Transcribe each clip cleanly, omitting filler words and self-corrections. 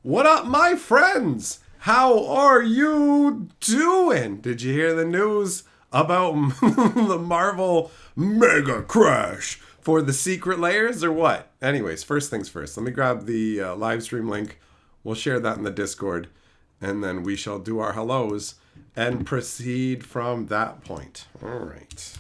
What up, my friends? How are you doing? Did you hear the news about the Marvel mega crash for the secret layers or what? Anyways, first things first. Let me grab the live stream link. We'll share that in the Discord. And then we shall do our hellos and proceed from that point. All right.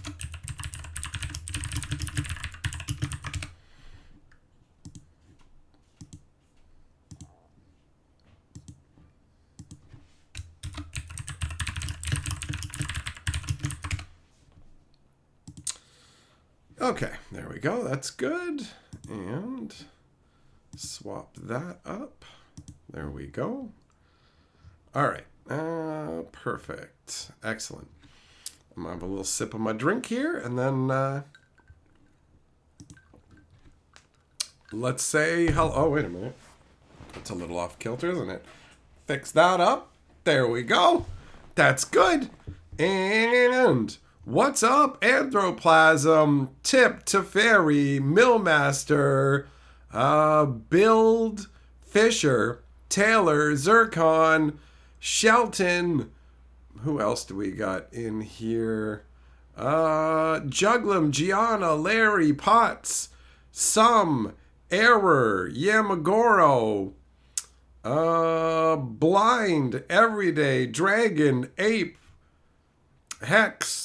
Okay, there we go. That's good. And swap that up. There we go. All right. Perfect. Excellent. I'm going to have a little sip of my drink here, and then let's say hello. Oh, wait a minute. That's a little off kilter, isn't it? Fix that up. There we go. That's good. And what's up, Anthroplasm, Tip, Teferi, Millmaster, Build, Fisher, Taylor, Zircon, Shelton. Who else do we got in here? Juglum, Gianna, Larry, Potts, Some, Error, Yamagoro, Blind, Everyday, Dragon, Ape, Hex,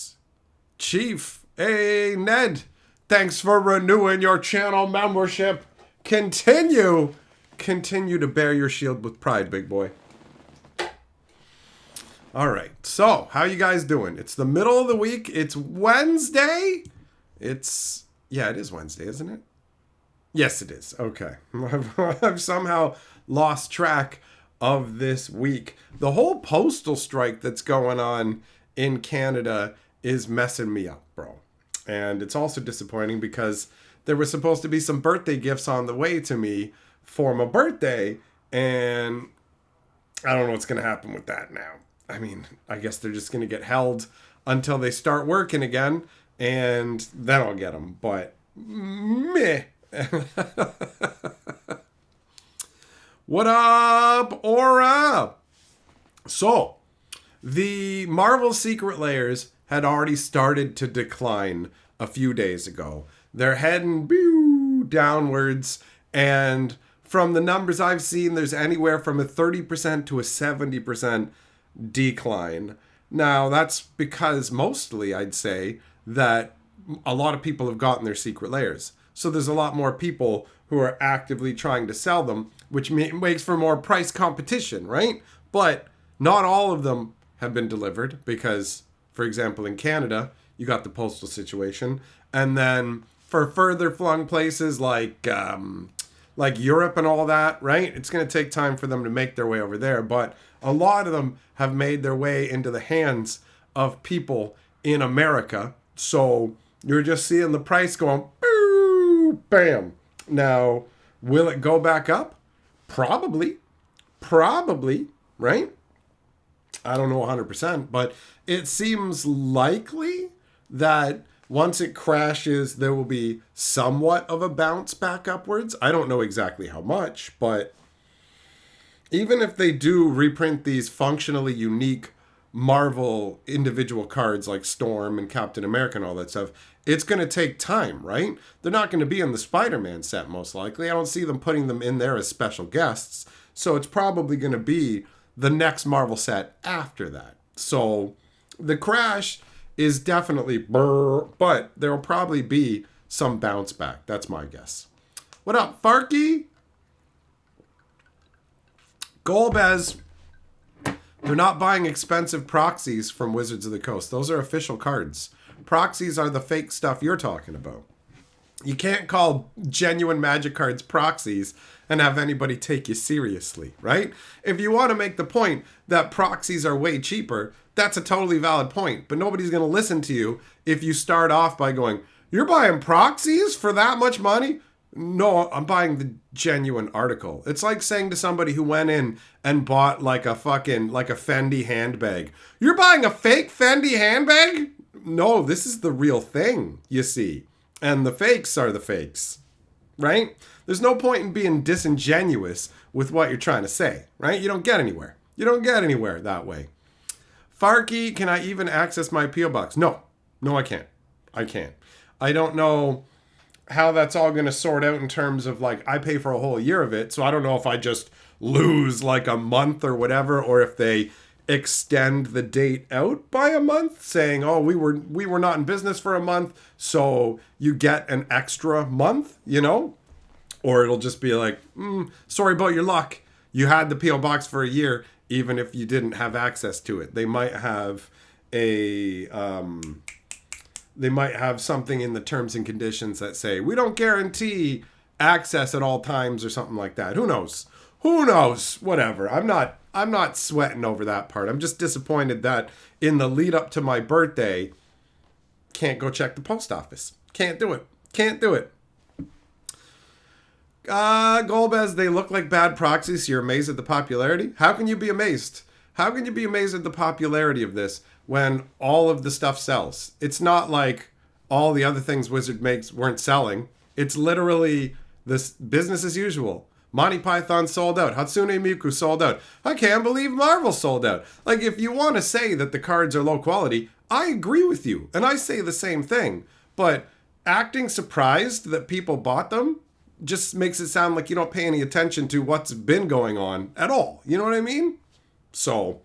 Chief, hey, Ned. Thanks for renewing your channel membership. Continue to bear your shield with pride, big boy. All right. So, how you guys doing? It's the middle of the week. It's Wednesday. Yeah, it is Wednesday, isn't it? Yes, it is. Okay. I've somehow lost track of this week. The whole postal strike that's going on in Canada is messing me up, bro. And it's also disappointing because there was supposed to be some birthday gifts on the way to me for my birthday, and I don't know what's going to happen with that now. I mean, I guess they're just going to get held until they start working again, and then I'll get them. But meh. What up, Aura? So, the Marvel Secret Layers had already started to decline a few days ago. They're heading downwards, and from the numbers I've seen, there's anywhere from a 30% to a 70% decline. Now, that's because mostly, I'd say, that a lot of people have gotten their secret layers. So there's a lot more people who are actively trying to sell them, which makes for more price competition, right? But not all of them have been delivered because, for example, in Canada, you got the postal situation. And then for further flung places like Europe and all that, right? It's going to take time for them to make their way over there. But a lot of them have made their way into the hands of people in America. So you're just seeing the price going, boo, bam. Now, will it go back up? Probably, right? I don't know 100%, but it seems likely that once it crashes, there will be somewhat of a bounce back upwards. I don't know exactly how much, but even if they do reprint these functionally unique Marvel individual cards like Storm and Captain America and all that stuff, it's going to take time, right? They're not going to be in the Spider-Man set, most likely. I don't see them putting them in there as special guests. So it's probably going to be the next Marvel set after that. So the crash is definitely but there will probably be some bounce back. That's my guess. What up, Farky? Golbez. They're not buying expensive proxies from Wizards of the Coast. Those are official cards. Proxies are the fake stuff you're talking about. You can't call genuine Magic cards proxies and have anybody take you seriously, right? If you want to make the point that proxies are way cheaper, that's a totally valid point. But nobody's going to listen to you if you start off by going, you're buying proxies for that much money? No, I'm buying the genuine article. It's like saying to somebody who went in and bought like a Fendi handbag, you're buying a fake Fendi handbag? No, this is the real thing, you see. And the fakes are the fakes. right? There's no point in being disingenuous with what you're trying to say, right? You don't get anywhere. You don't get anywhere that way. Farkey, can I even access my P.O. box? No, I can't. I can't. I don't know how that's all going to sort out in terms of like, I pay for a whole year of it. So I don't know if I just lose like a month or whatever, or if they extend the date out by a month saying, oh, we were not in business for a month, so you get an extra month, or it'll just be like, sorry about your luck. You had the P.O. box for a year, even if you didn't have access to it. They might have something in the terms and conditions that say, we don't guarantee access at all times or something like that. Who knows? Whatever. I'm not sweating over that part. I'm just disappointed that in the lead up to my birthday, can't go check the post office. Can't do it. Golbez, they look like bad proxies, so you're amazed at the popularity? How can you be amazed? How can you be amazed at the popularity of this when all of the stuff sells? It's not like all the other things Wizard makes weren't selling. It's literally this business as usual. Monty Python sold out. Hatsune Miku sold out. I can't believe Marvel sold out. Like, if you want to say that the cards are low quality, I agree with you. And I say the same thing. But acting surprised that people bought them just makes it sound like you don't pay any attention to what's been going on at all. You know what I mean? So,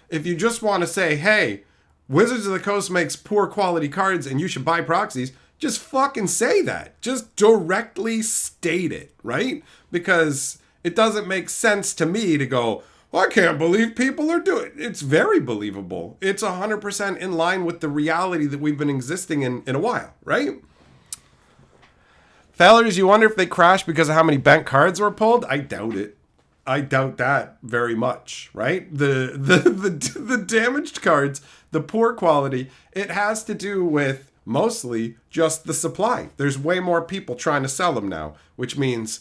if you just want to say, hey, Wizards of the Coast makes poor quality cards and you should buy Proxies, just fucking say that. Just directly state it, right? Because it doesn't make sense to me to go, I can't believe people are doing it. It's very believable. It's 100% in line with the reality that we've been existing in a while, right? Failures, you wonder if they crashed because of how many bent cards were pulled? I doubt it. I doubt that very much, right? The damaged cards, the poor quality, it has to do with mostly just the supply. There's way more people trying to sell them now, which means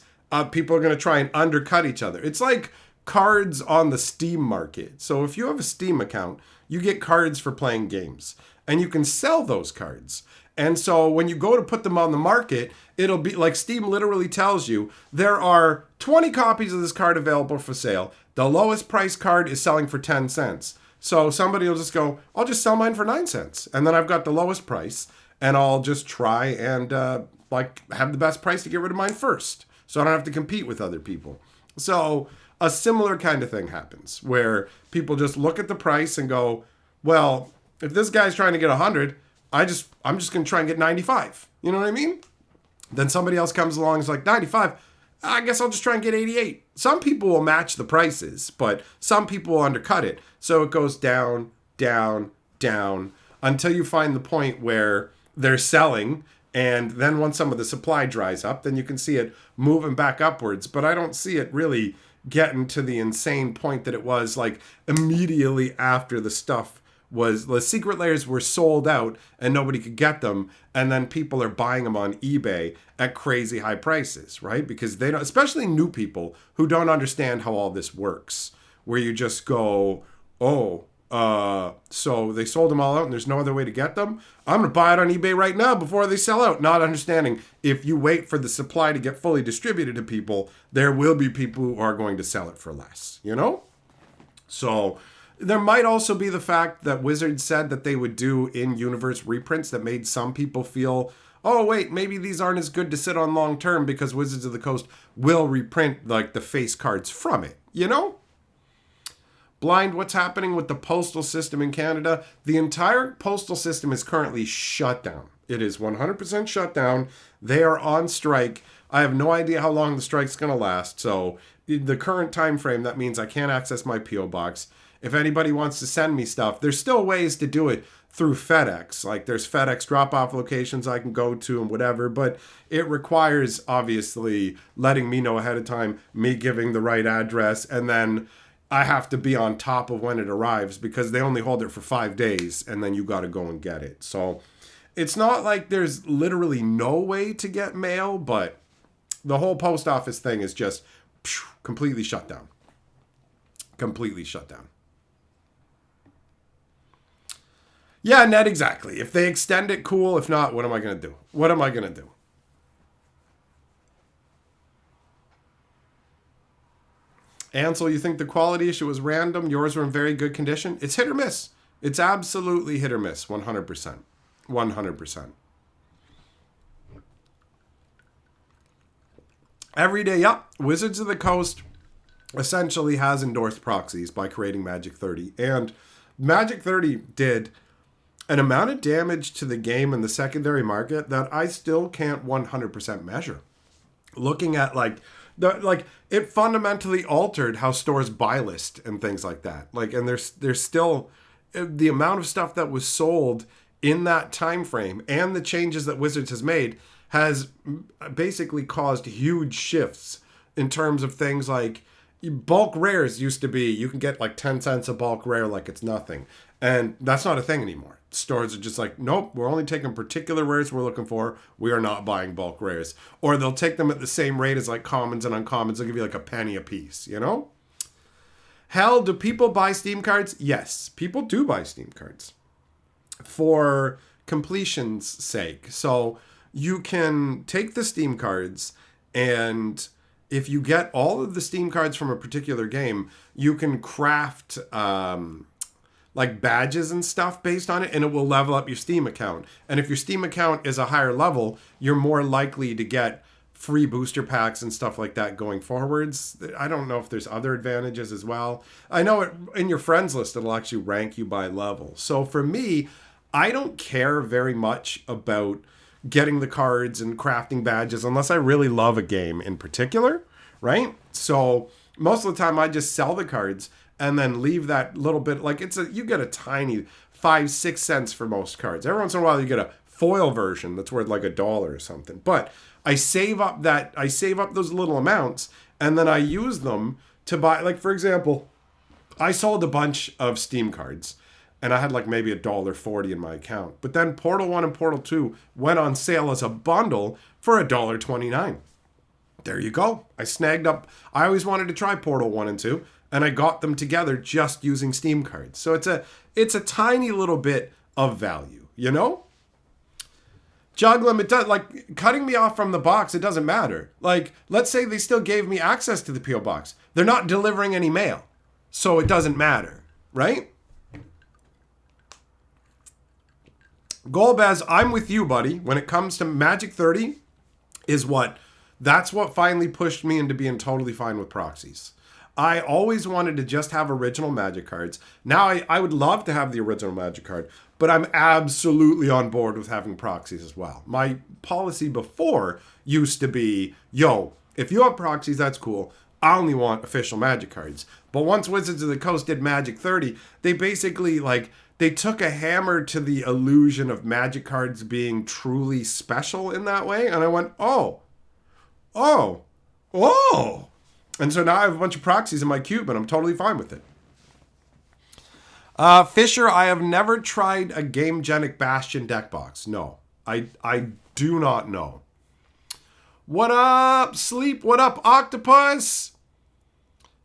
people are going to try and undercut each other. It's like cards on the Steam market. So if you have a Steam account, you get cards for playing games, and you can sell those cards. And so when you go to put them on the market, it'll be like Steam literally tells you there are 20 copies of this card available for sale. The lowest price card is selling for 10 cents. So somebody will just go, I'll just sell mine for 9 cents. And then I've got the lowest price, and I'll just try and have the best price to get rid of mine first. So I don't have to compete with other people. So a similar kind of thing happens where people just look at the price and go, well, if this guy's trying to get 100, I'm just going to try and get 95. You know what I mean? Then somebody else comes along and is like, 95, I guess I'll just try and get 88. Some people will match the prices, but some people will undercut it. So it goes down, down, down until you find the point where they're selling. And then once some of the supply dries up, then you can see it moving back upwards. But I don't see it really getting to the insane point that it was like immediately after the stuff was, the secret layers were sold out and nobody could get them, and then people are buying them on eBay at crazy high prices, right? Because they don't, especially new people who don't understand how all this works, where you just go, so they sold them all out and there's no other way to get them. I'm going to buy it on eBay right now before they sell out. Not understanding if you wait for the supply to get fully distributed to people, there will be people who are going to sell it for less, So there might also be the fact that Wizards said that they would do in-universe reprints that made some people feel, oh, wait, maybe these aren't as good to sit on long term because Wizards of the Coast will reprint like the face cards from it, Blind, what's happening with the postal system in Canada? The entire postal system is currently shut down. It is 100% shut down. They are on strike. I have no idea how long the strike's going to last. So the current time frame, that means I can't access my P.O. box. If anybody wants to send me stuff, there's still ways to do it through FedEx. Like there's FedEx drop-off locations I can go to and whatever, but it requires obviously letting me know ahead of time, me giving the right address, and then I have to be on top of when it arrives because they only hold it for 5 days and then you got to go and get it. So it's not like there's literally no way to get mail, but the whole post office thing is just completely shut down. Completely shut down. Yeah, Ned, exactly. If they extend it, cool. If not, what am I going to do? Ansel, you think the quality issue was random? Yours were in very good condition? It's hit or miss. It's absolutely hit or miss. 100%. 100%. Every day, yep. Wizards of the Coast essentially has endorsed Proxies by creating Magic 30. And Magic 30 did an amount of damage to the game in the secondary market that I still can't 100% measure. Looking at it fundamentally altered how stores buy list and things like that. And there's still the amount of stuff that was sold in that time frame and the changes that Wizards has made has basically caused huge shifts in terms of things like bulk rares used to be, you can get like 10 cents a bulk rare like it's nothing. And that's not a thing anymore. Stores are just like, nope, we're only taking particular rares we're looking for. We are not buying bulk rares. Or they'll take them at the same rate as like commons and uncommons. They'll give you like a penny a piece, you know? Hell, do people buy Steam cards? Yes, people do buy Steam cards for completion's sake. So you can take the Steam cards, and if you get all of the Steam cards from a particular game, you can craft like badges and stuff based on it, and it will level up your Steam account. And if your Steam account is a higher level, you're more likely to get free booster packs and stuff like that going forwards. I don't know if there's other advantages as well. I know it, in your friends list, it'll actually rank you by level. So for me, I don't care very much about getting the cards and crafting badges unless I really love a game in particular, right? So most of the time I just sell the cards and then leave that little bit, like you get a tiny 5-6 cents for most cards. Every once in a while you get a foil version that's worth like $1 or something. But I save up those little amounts, and then I use them to buy, like for example, I sold a bunch of Steam cards and I had like maybe $1.40 in my account. But then Portal 1 and Portal 2 went on sale as a bundle for $1.29. There you go. I snagged up, I always wanted to try Portal 1 and 2, and I got them together just using Steam cards. So it's a tiny little bit of value, you know? Juggling, it does, like cutting me off from the box, it doesn't matter. Like, let's say they still gave me access to the P.O. box. They're not delivering any mail, so it doesn't matter, right? Golbaz, I'm with you, buddy. When it comes to Magic 30, that's what finally pushed me into being totally fine with Proxies. I always wanted to just have original Magic cards. Now I would love to have the original Magic card, but I'm absolutely on board with having Proxies as well. My policy before used to be, if you have Proxies, that's cool. I only want official Magic cards. But once Wizards of the Coast did Magic 30, they basically they took a hammer to the illusion of Magic cards being truly special in that way. And I went, oh. And so now I have a bunch of Proxies in my cube, and I'm totally fine with it. Fisher, I have never tried a Gamegenic Bastion deck box. No, I do not know. What up, Sleep? What up, Octopus?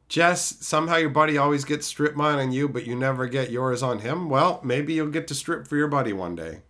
Jess, somehow your buddy always gets strip mine on you, but you never get yours on him. Well, maybe you'll get to strip for your buddy one day.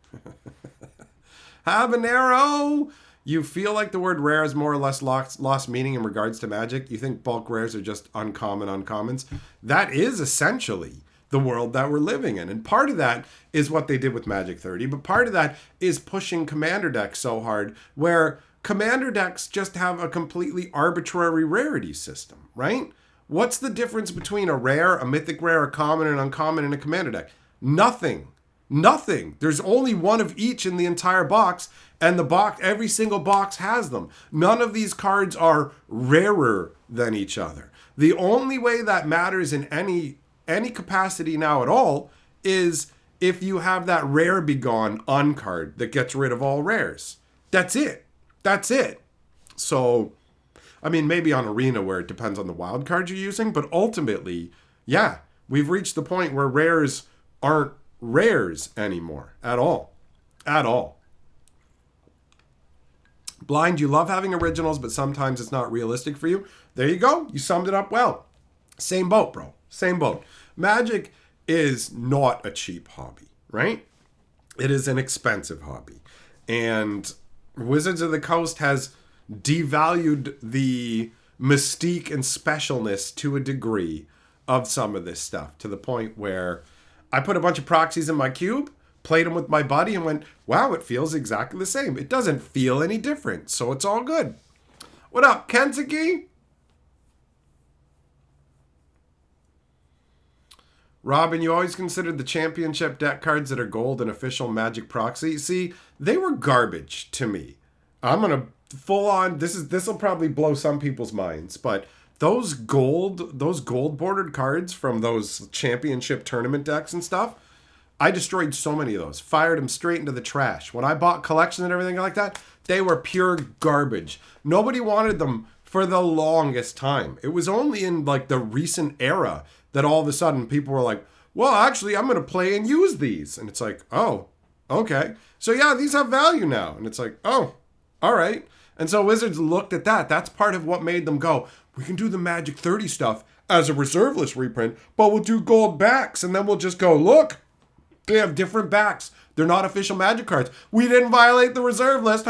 Habanero! You feel like the word rare has more or less lost meaning in regards to Magic? You think bulk rares are just uncommons? That is essentially the world that we're living in. And part of that is what they did with Magic 30, but part of that is pushing Commander decks so hard, where Commander decks just have a completely arbitrary rarity system, right? What's the difference between a rare, a mythic rare, a common, and uncommon in a Commander deck? Nothing. There's only one of each in the entire box, and every single box has them. None of these cards are rarer than each other. The only way that matters in any capacity now at all is if you have that rare begone uncard that gets rid of all rares. That's it. So, I mean, maybe on Arena where it depends on the wild card you're using, but ultimately, yeah, we've reached the point where rares aren't rares anymore at all. Blind, you love having originals, but sometimes it's not realistic for you. There you go. You summed it up well. Same boat, bro. Same boat. Magic is not a cheap hobby, right? It is an expensive hobby. And Wizards of the Coast has devalued the mystique and specialness to a degree of some of this stuff, to the point where I put a bunch of proxies in my cube, played them with my buddy, and went, wow, it feels exactly the same. It doesn't feel any different, so it's all good. What up, Kentucky? Robin, you always considered the championship deck cards that are gold an official Magic proxy. See, they were garbage to me. I'm gonna full on. This will probably blow some people's minds, but those gold bordered cards from those championship tournament decks and stuff, I destroyed so many of those. Fired them straight into the trash. When I bought collections and everything like that, they were pure garbage. Nobody wanted them for the longest time. It was only in like the recent era that all of a sudden people were like, well, actually, I'm going to play and use these. And it's like, oh, okay. So yeah, these have value now. And it's like, oh, all right. And so Wizards looked at that. That's part of what made them go, we can do the Magic 30 stuff as a reserve list reprint, but we'll do gold backs. And then we'll just go, look, they have different backs. They're not official Magic cards. We didn't violate the reserve list.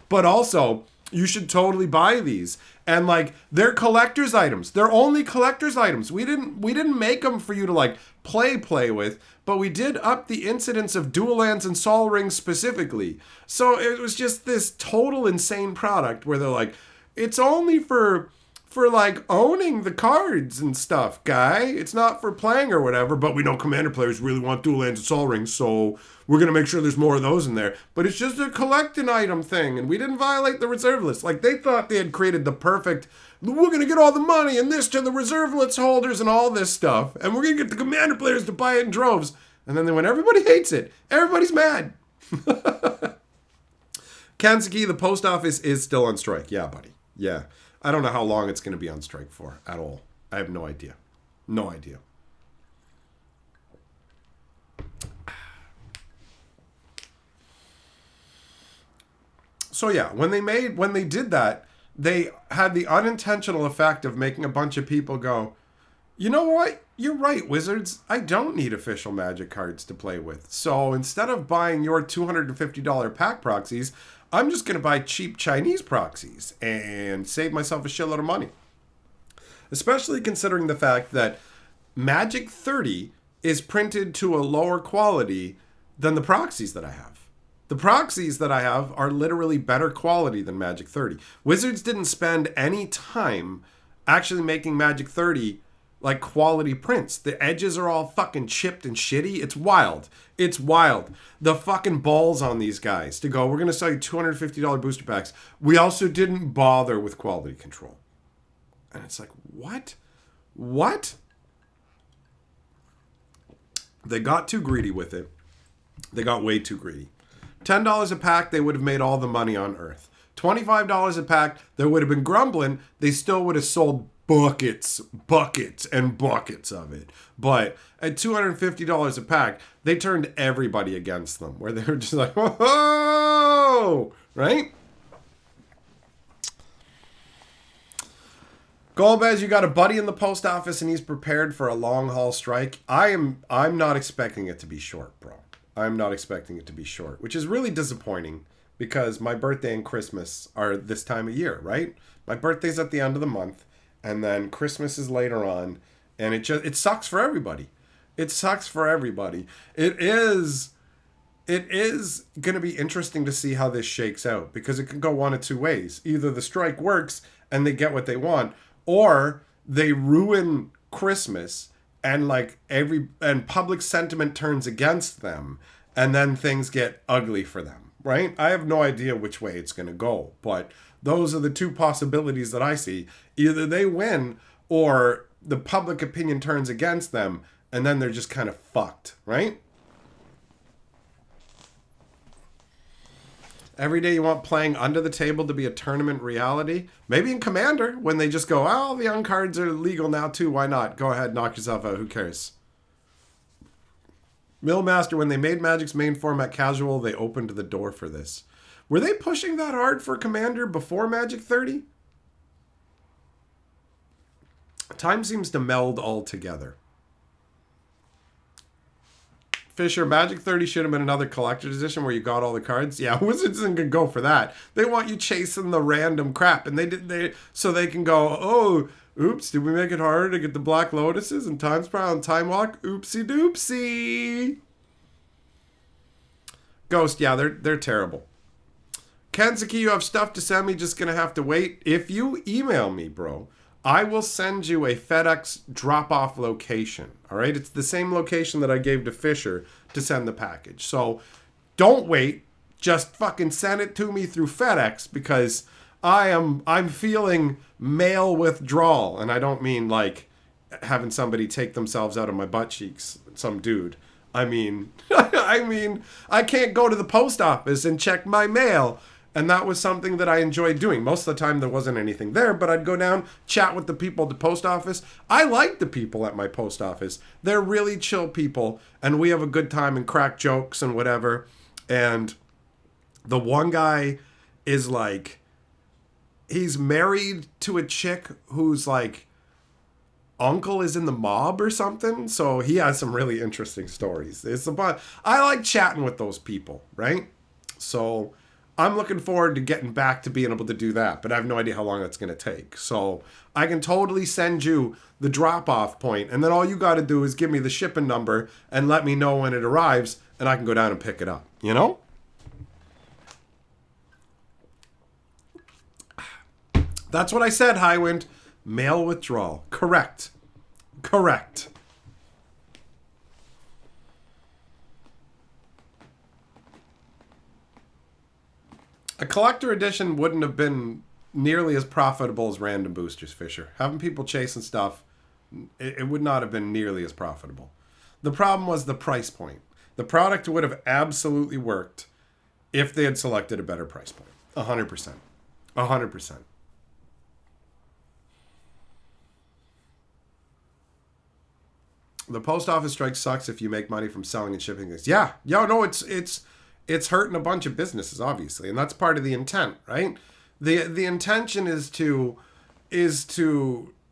But also, you should totally buy these. And like, they're collector's items. They're only collector's items. We didn't make them for you to like play with, but we did up the incidence of dual lands and Sol Rings specifically. So it was just this total insane product where they're like, it's only for like owning the cards and stuff, guy. It's not for playing or whatever, but we know Commander players really want dual lands and Sol Rings, so we're going to make sure there's more of those in there. But it's just a collecting item thing, and we didn't violate the reserve list. Like, they thought they had created the perfect, we're going to get all the money and this to the reserve list holders and all this stuff, and we're going to get the Commander players to buy it in droves. And then when everybody hates it, everybody's mad. Kansuki, the post office is still on strike. Yeah, buddy. Yeah. I don't know how long it's going to be on strike for at all. I have no idea. No idea. So yeah, when they did that, they had the unintentional effect of making a bunch of people go, you know what? You're right, Wizards. I don't need official Magic cards to play with. So instead of buying your $250 pack proxies, I'm just going to buy cheap Chinese proxies and save myself a shitload of money. Especially considering the fact that Magic 30 is printed to a lower quality than the proxies that I have. The proxies that I have are literally better quality than Magic 30. Wizards didn't spend any time actually making Magic 30 like quality prints. The edges are all fucking chipped and shitty. It's wild. It's wild. The fucking balls on these guys to go, we're going to sell you $250 booster packs. We also didn't bother with quality control. And it's like, what? What? They got too greedy with it. They got way too greedy. $10 a pack, they would have made all the money on earth. $25 a pack, they would have been grumbling. They still would have sold buckets and buckets of it. But at $250 a pack, they turned everybody against them, where they were just like, whoa, right? Golbez, you got a buddy in the post office and he's prepared for a long haul strike. I'm not expecting it to be short, bro. I'm not expecting it to be short, which is really disappointing because my birthday and Christmas are this time of year, right? My birthday's at the end of the month. And then Christmas is later on, and it sucks for everybody. It sucks for everybody. It is going to be interesting to see how this shakes out, because it can go one of two ways. Either the strike works and they get what they want, or they ruin Christmas and public sentiment turns against them, and then things get ugly for them, right? I have no idea which way it's going to go, but those are the two possibilities that I see. Either they win or the public opinion turns against them, and then they're just kind of fucked, right? Every day you want playing under the table to be a tournament reality? Maybe in Commander, when they just go, oh, the young cards are legal now too, why not? Go ahead, knock yourself out, who cares? Millmaster, when they made Magic's main format casual, they opened the door for this. Were they pushing that hard for Commander before Magic 30? Time seems to meld all together. Fisher, Magic 30 should have been another collector's edition where you got all the cards. Yeah, Wizards isn't gonna go for that. They want you chasing the random crap, and so they can go, oh, oops, did we make it harder to get the Black Lotuses and Time Spiral and Time Walk? Oopsie doopsie. Ghost, yeah, they're terrible. Kensuke, you have stuff to send me, just gonna have to wait. If you email me, bro, I will send you a FedEx drop-off location, all right? It's the same location that I gave to Fisher to send the package. So don't wait. Just fucking send it to me through FedEx because I'm feeling mail withdrawal. And I don't mean like having somebody take themselves out of my butt cheeks, some dude. I mean, I can't go to the post office and check my mail. And that was something that I enjoyed doing. Most of the time there wasn't anything there, but I'd go down, chat with the people at the post office. I like the people at my post office. They're really chill people, and we have a good time and crack jokes and whatever. And the one guy is like, he's married to a chick who's like, uncle is in the mob or something. So he has some really interesting stories. I like chatting with those people, right? So I'm looking forward to getting back to being able to do that, but I have no idea how long that's going to take. So I can totally send you the drop-off point, and then all you got to do is give me the shipping number and let me know when it arrives, and I can go down and pick it up, you know? That's what I said, Highwind. Mail withdrawal. Correct. Correct. A collector edition wouldn't have been nearly as profitable as random boosters, Fisher. Having people chasing stuff, it would not have been nearly as profitable. The problem was the price point. The product would have absolutely worked if they had selected a better price point. 100%. 100%. The post office strike sucks if you make money from selling and shipping things. Yeah. No, it's hurting a bunch of businesses, obviously, and that's part of the intent, right? The intention is to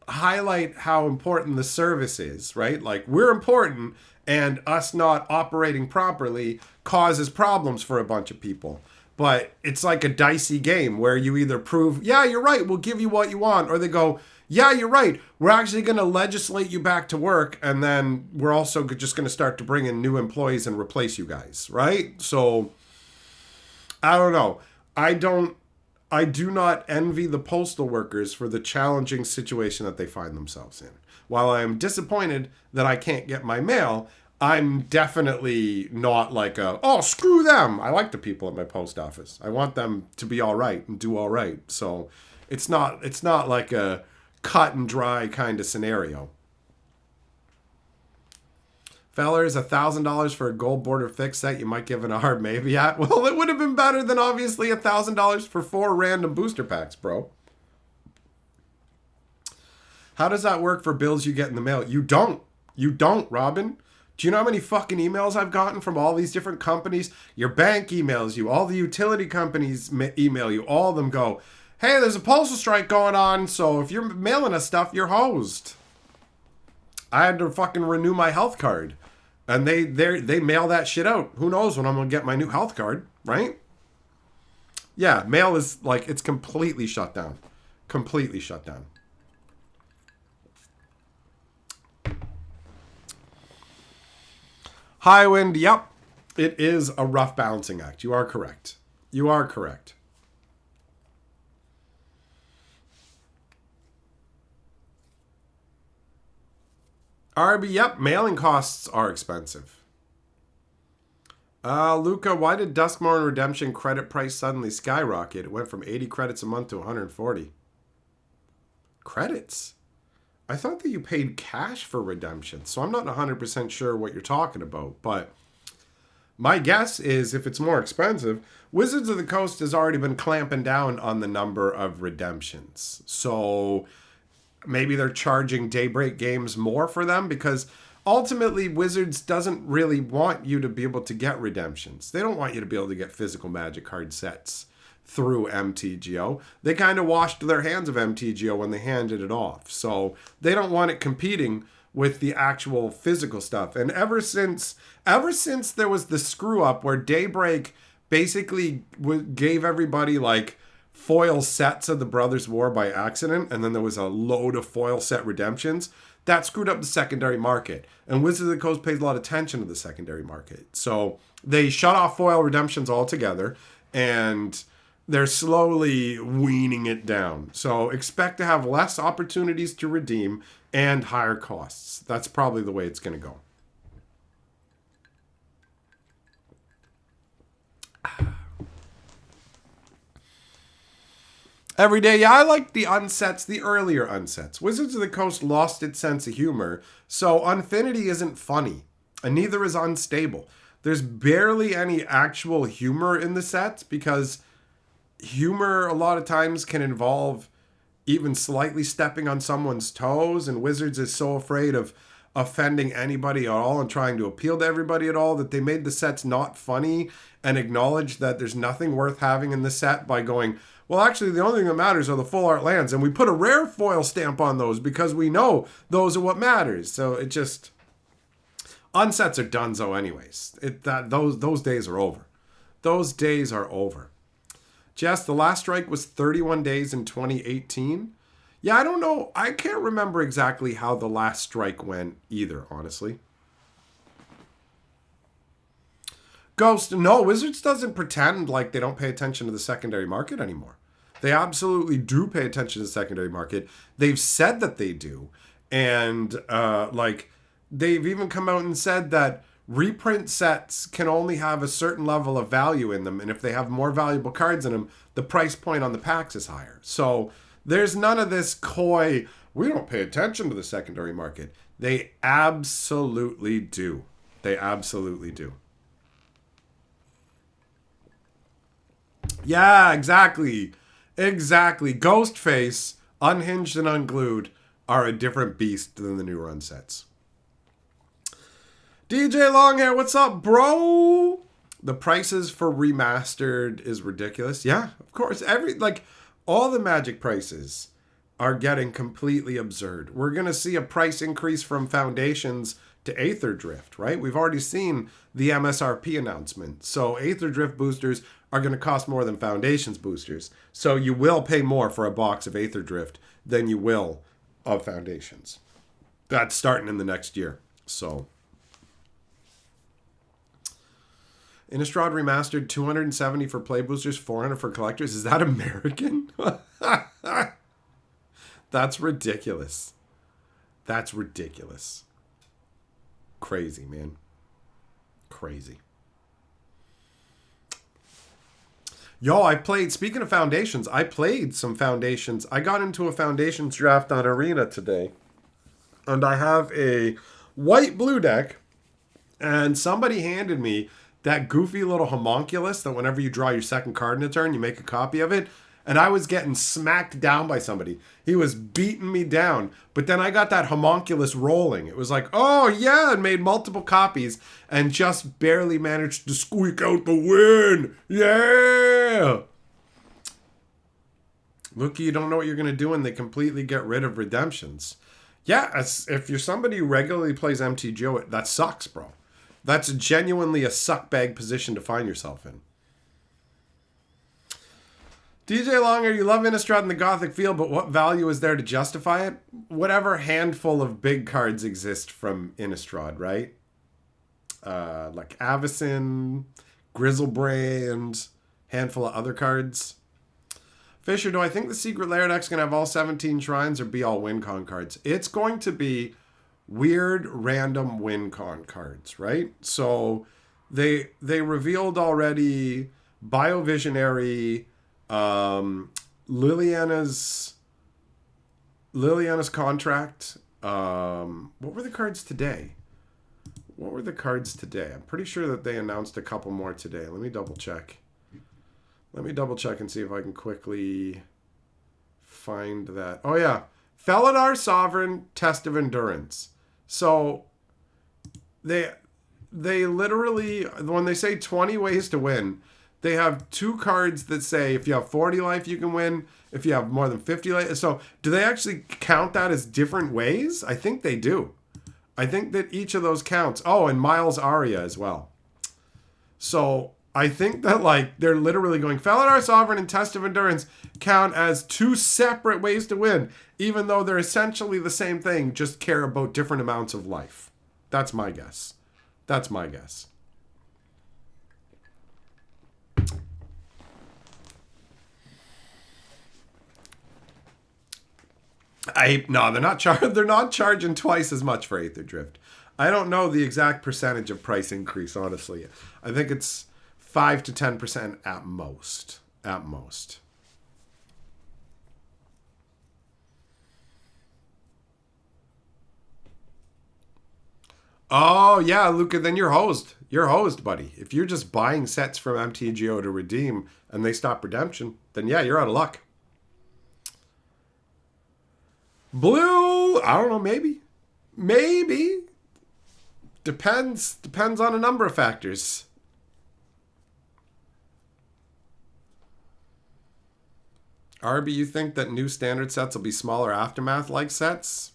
highlight how important the service is, right? Like, we're important, and us not operating properly causes problems for a bunch of people. But it's like a dicey game where you either prove, yeah, you're right, we'll give you what you want, or they go, yeah, you're right, we're actually going to legislate you back to work, and then we're also just going to start to bring in new employees and replace you guys, right? So, I don't know. I do not envy the postal workers for the challenging situation that they find themselves in. While I am disappointed that I can't get my mail, I'm definitely not like oh, screw them. I like the people at my post office. I want them to be all right and do all right. So it's not like a cut and dry kind of scenario. Fellers, $1,000 for a gold border fix set you might give an hard maybe at. Well, it would have been better than obviously $1,000 for 4 random booster packs, bro. How does that work for bills you get in the mail? You don't, Robin. Do you know how many fucking emails I've gotten from all these different companies? Your bank emails you, all the utility companies email you, all of them go, hey, there's a postal strike going on, so if you're mailing us stuff, you're hosed. I had to fucking renew my health card. And they mail that shit out. Who knows when I'm going to get my new health card, right? Yeah, mail is like, it's completely shut down. Completely shut down. Highwind, yep. It is a rough balancing act. You are correct. You are correct. RB, yep, mailing costs are expensive. Luca, why did Duskmourn Redemption credit price suddenly skyrocket? It went from 80 credits a month to 140. Credits? I thought that you paid cash for redemption, so I'm not 100% sure what you're talking about, but my guess is if it's more expensive, Wizards of the Coast has already been clamping down on the number of redemptions. So maybe they're charging Daybreak Games more for them because ultimately Wizards doesn't really want you to be able to get redemptions. They don't want you to be able to get physical Magic card sets through MTGO. They kind of washed their hands of MTGO when they handed it off. So they don't want it competing with the actual physical stuff. And ever since there was the screw up where Daybreak basically gave everybody like foil sets of the Brothers War by accident, and then there was a load of foil set redemptions, that screwed up the secondary market. And Wizards of the Coast pays a lot of attention to the secondary market. So they shut off foil redemptions altogether, and they're slowly weaning it down. So expect to have less opportunities to redeem and higher costs. That's probably the way it's going to go. Every day, yeah, I like the unsets, the earlier unsets. Wizards of the Coast lost its sense of humor, so Unfinity isn't funny, and neither is Unstable. There's barely any actual humor in the sets, because humor a lot of times can involve even slightly stepping on someone's toes, and Wizards is so afraid of offending anybody at all and trying to appeal to everybody at all that they made the sets not funny and acknowledged that there's nothing worth having in the set by going, well, actually, the only thing that matters are the full art lands, and we put a rare foil stamp on those because we know those are what matters. So it just... Unsets are donezo anyways. Those days are over. Those days are over. Jess, the last strike was 31 days in 2018. Yeah, I don't know. I can't remember exactly how the last strike went either, honestly. Ghost, no, Wizards doesn't pretend like they don't pay attention to the secondary market anymore. They absolutely do pay attention to the secondary market. They've said that they do. And, they've even come out and said that reprint sets can only have a certain level of value in them. And if they have more valuable cards in them, the price point on the packs is higher. So there's none of this coy, we don't pay attention to the secondary market. They absolutely do. They absolutely do. Yeah, exactly. Exactly. Ghostface, Unhinged and Unglued are a different beast than the new run sets. DJ Longhair, what's up, bro? The prices for remastered is ridiculous. Yeah, of course. All the Magic prices are getting completely absurd. We're going to see a price increase from Foundations to Aether Drift, right? We've already seen the MSRP announcement. So Aether Drift boosters are going to cost more than Foundations boosters. So you will pay more for a box of Aether Drift than you will of Foundations. That's starting in the next year. So Innistrad Remastered, $270 for play boosters, $400 for collectors. Is that American? That's ridiculous. That's ridiculous. Crazy, man. Crazy. Yo, speaking of Foundations, I played some Foundations. I got into a Foundations draft on Arena today. And I have a white-blue deck. And somebody handed me that goofy little homunculus that whenever you draw your second card in a turn, you make a copy of it. And I was getting smacked down by somebody. He was beating me down. But then I got that homunculus rolling. It was like, oh yeah, and made multiple copies and just barely managed to squeak out the win. Yeah! Look, you don't know what you're going to do and they completely get rid of redemptions. Yeah, if you're somebody who regularly plays MTGO, that sucks, bro. That's genuinely a suckbag position to find yourself in. DJ Longer, you love Innistrad in the Gothic field, but what value is there to justify it? Whatever handful of big cards exist from Innistrad, right? Like Avacyn, Grizzlebrand, handful of other cards. Fisher, do I think the Secret Lair deck's going to have all 17 shrines or be all WinCon cards? It's going to be weird, random WinCon cards, right? So they revealed already Biovisionary, Liliana's contract. What were the cards today? I'm pretty sure that they announced a couple more today. Let me double check. And see if I can quickly find that. Oh yeah, Felidar Sovereign, Test of Endurance. So they literally, when they say 20 ways to win, they have two cards that say if you have 40 life, you can win. If you have more than 50 life. So do they actually count that as different ways? I think they do. I think that each of those counts. Oh, and Miles Aria as well. So I think that like they're literally going Felidar Sovereign and Test of Endurance count as two separate ways to win, even though they're essentially the same thing, just care about different amounts of life. That's my guess. That's my guess. No, they're not charging twice as much for Aether Drift. I don't know the exact percentage of price increase, honestly. I think it's 5 to 10% at most. At most. Oh, yeah, Luca, then you're hosed. You're hosed, buddy. If you're just buying sets from MTGO to redeem and they stop redemption, then yeah, you're out of luck. Blue, I don't know, maybe. Maybe. Depends on a number of factors. Arby, you think that new standard sets will be smaller Aftermath-like sets?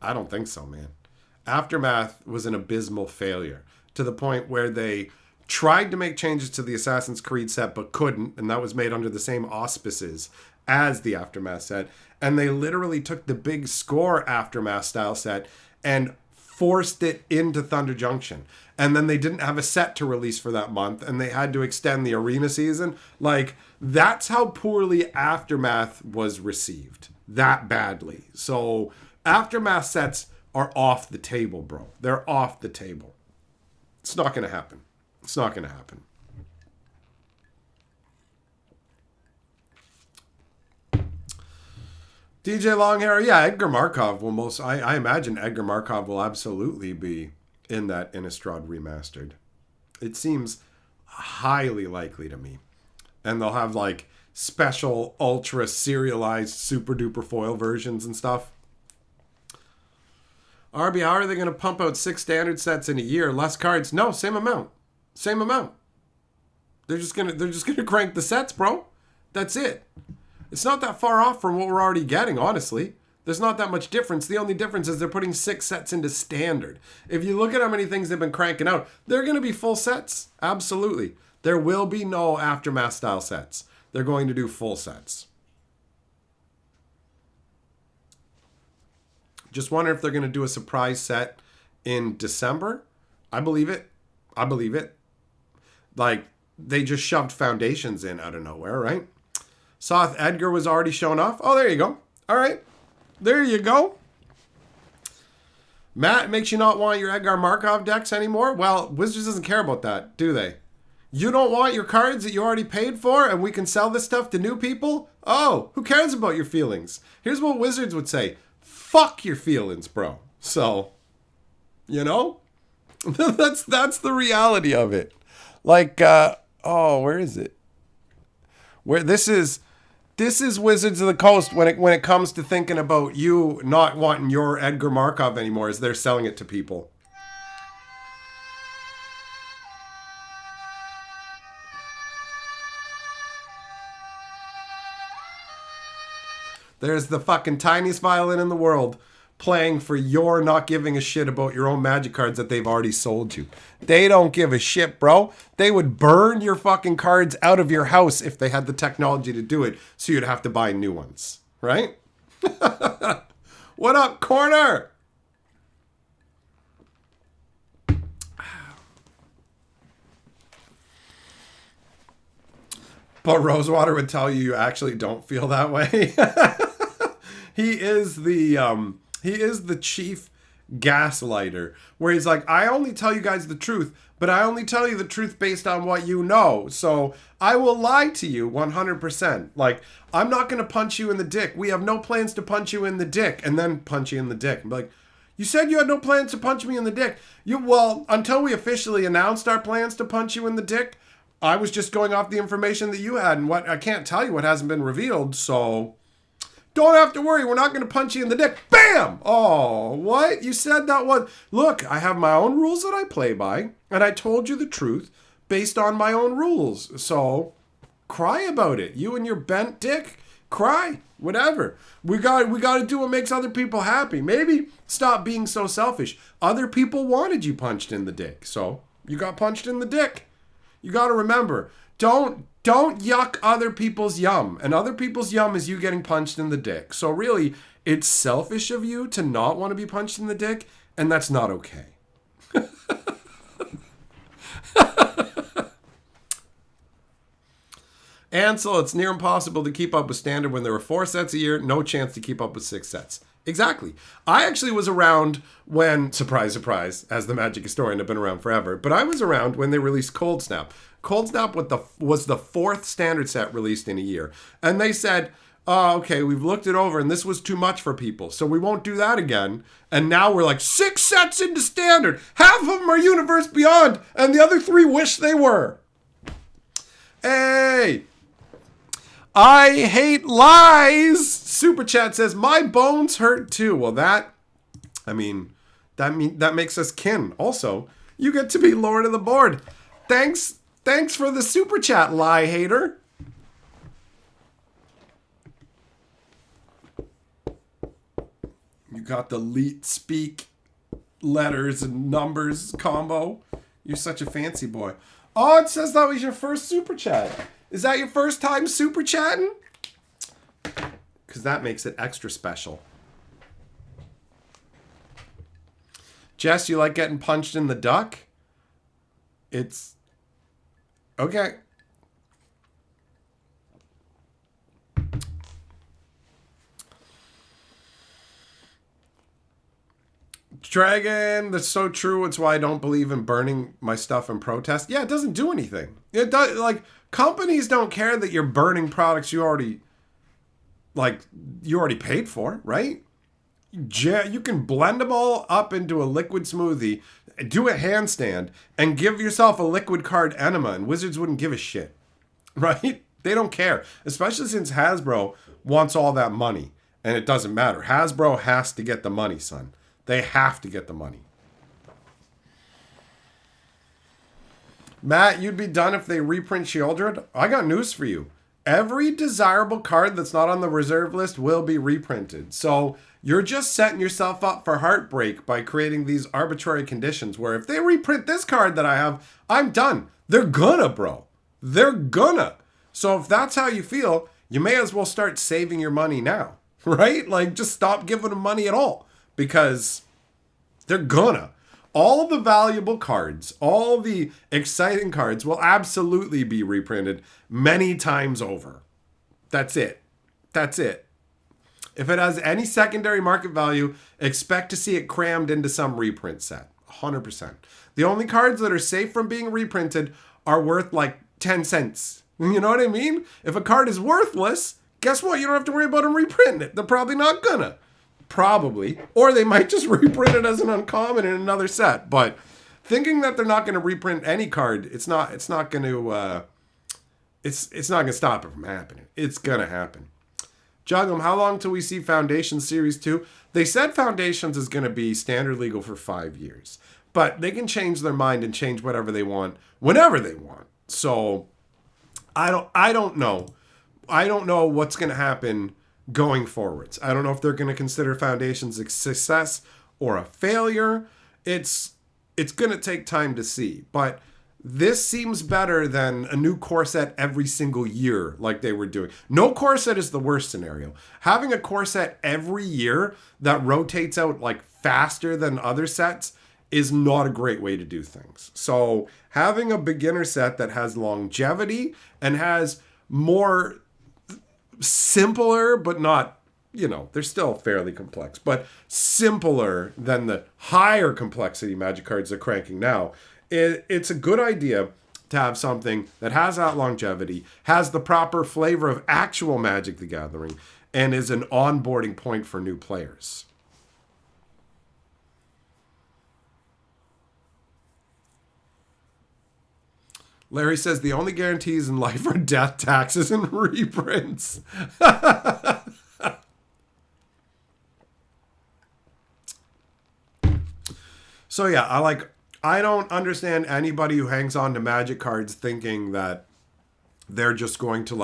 I don't think so, man. Aftermath was an abysmal failure to the point where they tried to make changes to the Assassin's Creed set but couldn't, and that was made under the same auspices as the Aftermath set. And they literally took the big score Aftermath style set and forced it into Thunder Junction. And then they didn't have a set to release for that month, and they had to extend the arena season. Like, that's how poorly Aftermath was received. That badly. So, Aftermath sets are off the table, bro. They're off the table. It's not going to happen. It's not going to happen. DJ Longhair, yeah, Edgar Markov will I imagine Edgar Markov will absolutely be in that Innistrad remastered. It seems highly likely to me. And they'll have like special ultra serialized super duper foil versions and stuff. RB, how are they going to pump out 6 standard sets in a year? Less cards? No, same amount. Same amount. They're just gonna crank the sets, bro. That's it. It's not that far off from what we're already getting, honestly. There's not that much difference. The only difference is they're putting 6 sets into standard. If you look at how many things they've been cranking out, they're going to be full sets. Absolutely. There will be no Aftermath style sets. They're going to do full sets. Just wonder if they're going to do a surprise set in December. I believe it. I believe it. Like, they just shoved Foundations in out of nowhere, right? Soth Edgar was already shown off. Oh, there you go. All right. There you go. Matt, makes you not want your Edgar Markov decks anymore? Well, Wizards doesn't care about that, do they? You don't want your cards that you already paid for and we can sell this stuff to new people? Oh, who cares about your feelings? Here's what Wizards would say. Fuck your feelings, bro. So, you know? that's the reality of it. Like, where is it? Where this is Wizards of the Coast when it comes to thinking about you not wanting your Edgar Markov anymore as they're selling it to people. There's the fucking tiniest violin in the world playing for your not giving a shit about your own Magic cards that they've already sold you. They don't give a shit, bro. They would burn your fucking cards out of your house if they had the technology to do it, so you'd have to buy new ones, right? What up, Corner? But Rosewater would tell you actually don't feel that way. He is the chief gaslighter, where he's like, I only tell you guys the truth, but I only tell you the truth based on what you know. So I will lie to you 100%. Like, I'm not going to punch you in the dick. We have no plans to punch you in the dick, and then punch you in the dick. And be like, you said you had no plans to punch me in the dick. Well, until we officially announced our plans to punch you in the dick, I was just going off the information that you had, and what I can't tell you what hasn't been revealed, so don't have to worry. We're not going to punch you in the dick. Bam! Oh, what? You said that one. Look, I have my own rules that I play by, and I told you the truth based on my own rules. So cry about it. You and your bent dick, cry. Whatever. We got to do what makes other people happy. Maybe stop being so selfish. Other people wanted you punched in the dick, so you got punched in the dick. You got to remember, don't yuck other people's yum. And other people's yum is you getting punched in the dick. So really, it's selfish of you to not want to be punched in the dick, and that's not okay. Ansel, it's near impossible to keep up with Standard when there were 4 sets a year. No chance to keep up with 6 sets. Exactly. I actually was around when, surprise, surprise, as the Magic historian, I've been around forever, but I was around when they released Cold Snap. Cold Snap was the 4th Standard set released in a year. And they said, oh, okay, we've looked it over and this was too much for people, so we won't do that again. And now we're like 6 sets into Standard. Half of them are Universe Beyond, and the other 3 wish they were. Hey! I hate lies. Super Chat says my bones hurt too. Well, that makes us kin. Also, you get to be Lord of the Board. Thanks for the Super Chat, lie hater. You got the leet speak letters and numbers combo. You're such a fancy boy. Oh, it says that was your first Super Chat. Is that your first time super chatting? Because that makes it extra special. Jess, you like getting punched in the duck? It's... okay. Dragon, that's so true. It's why I don't believe in burning my stuff in protest. Yeah, it doesn't do anything. It does, like... companies don't care that you're burning products you already paid for, right? You can blend them all up into a liquid smoothie, do a handstand, and give yourself a liquid card enema, and Wizards wouldn't give a shit, right? They don't care, especially since Hasbro wants all that money, and it doesn't matter. Hasbro has to get the money, son. They have to get the money. Matt, you'd be done if they reprint Shieldred? I got news for you. Every desirable card that's not on the reserve list will be reprinted. So you're just setting yourself up for heartbreak by creating these arbitrary conditions where if they reprint this card that I have, I'm done. They're gonna, bro. They're gonna. So if that's how you feel, you may as well start saving your money now, right? Like, just stop giving them money at all because they're gonna. All the valuable cards, all the exciting cards will absolutely be reprinted many times over. That's it. That's it. If it has any secondary market value, expect to see it crammed into some reprint set. 100%. The only cards that are safe from being reprinted are worth like 10 cents. You know what I mean? If a card is worthless, guess what? You don't have to worry about them reprinting it. They're probably not gonna. Probably. Or they might just reprint it as an uncommon in another set. But thinking that they're not going to reprint any card, it's not going to stop it from happening. It's going to happen. Jugglem, how long till we see Foundations Series 2? They said Foundations is going to be standard legal for 5 years. But they can change their mind and change whatever they want whenever they want. So I don't know. I don't know what's going to happen going forwards. I don't know if they're going to consider Foundations a success or a failure. It's going to take time to see. But this seems better than a new core set every single year like they were doing. No core set is the worst scenario. Having a core set every year that rotates out like faster than other sets is not a great way to do things. So having a beginner set that has longevity and has more simpler, but not, they're still fairly complex, but simpler than the higher complexity Magic cards are cranking now. It's a good idea to have something that has that longevity, has the proper flavor of actual Magic the Gathering, and is an onboarding point for new players. Larry says the only guarantees in life are death, taxes, and reprints. So yeah, I don't understand anybody who hangs on to Magic cards thinking that they're just going to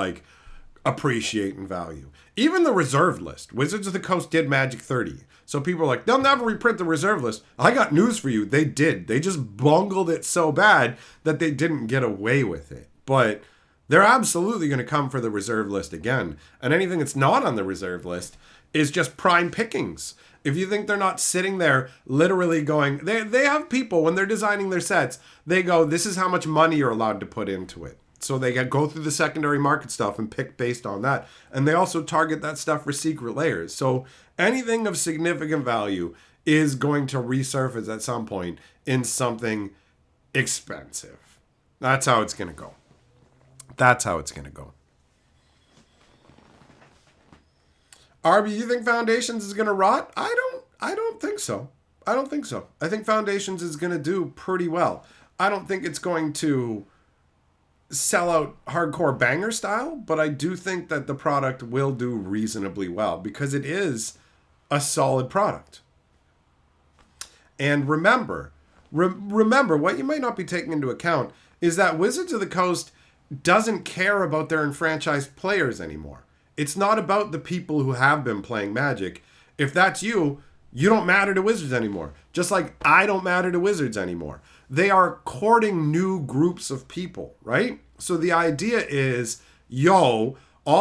appreciate in value. Even the reserve list. Wizards of the Coast did Magic 30. So people are like, they'll never reprint the reserve list. I got news for you. They did. They just bungled it so bad that they didn't get away with it. But they're absolutely going to come for the reserve list again. And anything that's not on the reserve list is just prime pickings. If you think they're not sitting there literally going, they have people, when they're designing their sets, they go, this is how much money you're allowed to put into it. So they go through the secondary market stuff and pick based on that. And they also target that stuff for secret layers. So anything of significant value is going to resurface at some point in something expensive. That's how it's going to go. That's how it's going to go. Arby, you think Foundations is going to rot? I don't think so. I don't think so. I think Foundations is going to do pretty well. I don't think it's going to sell out hardcore banger style, but I do think that the product will do reasonably well because it is a solid product. And remember what you might not be taking into account is that Wizards of the Coast doesn't care about their enfranchised players anymore. It's not about the people who have been playing Magic. If that's you, you don't matter to Wizards anymore. Just like I don't matter to Wizards anymore. They are courting new groups of people, right? So the idea is, all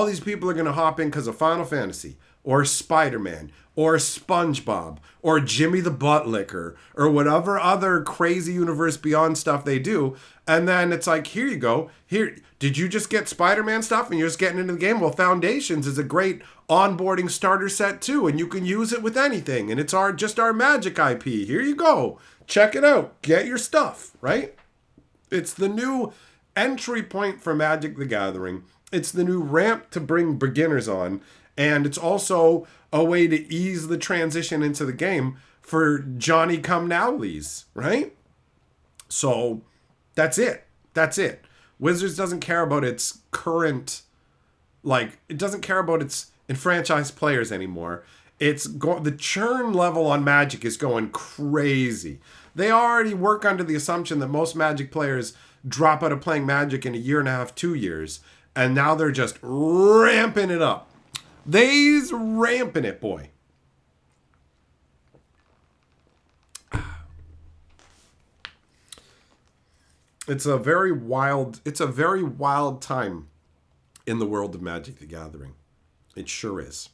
these people are going to hop in because of Final Fantasy or Spider-Man or SpongeBob or Jimmy the Butt Licker or whatever other crazy Universe Beyond stuff they do. And then it's like, here you go. Here, did you just get Spider-Man stuff and you're just getting into the game? Well, Foundations is a great onboarding starter set too, and you can use it with anything. And it's just our Magic IP. Here you go. Check it out. Get your stuff, right? It's the new entry point for Magic the Gathering. It's the new ramp to bring beginners on. And it's also a way to ease the transition into the game for Johnny come nowlies, right? So that's it. That's it. Wizards doesn't care about its current, it doesn't care about its enfranchised players anymore. The churn level on Magic is going crazy. They already work under the assumption that most Magic players drop out of playing Magic in a year and a half, 2 years, and now they're just ramping it up. They's ramping it, boy. It's a very wild time in the world of Magic the Gathering. It sure is.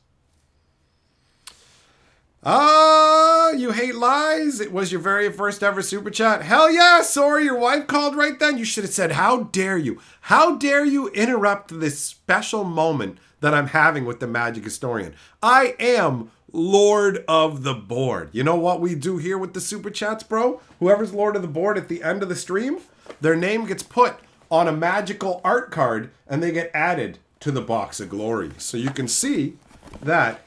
You hate lies? It was your very first ever super chat. Hell yeah, sorry, your wife called right then. You should have said, how dare you? How dare you interrupt this special moment that I'm having with the Magic Historian? I am Lord of the Board. You know what we do here with the super chats, bro? Whoever's Lord of the Board at the end of the stream, their name gets put on a magical art card and they get added to the box of glory. So you can see that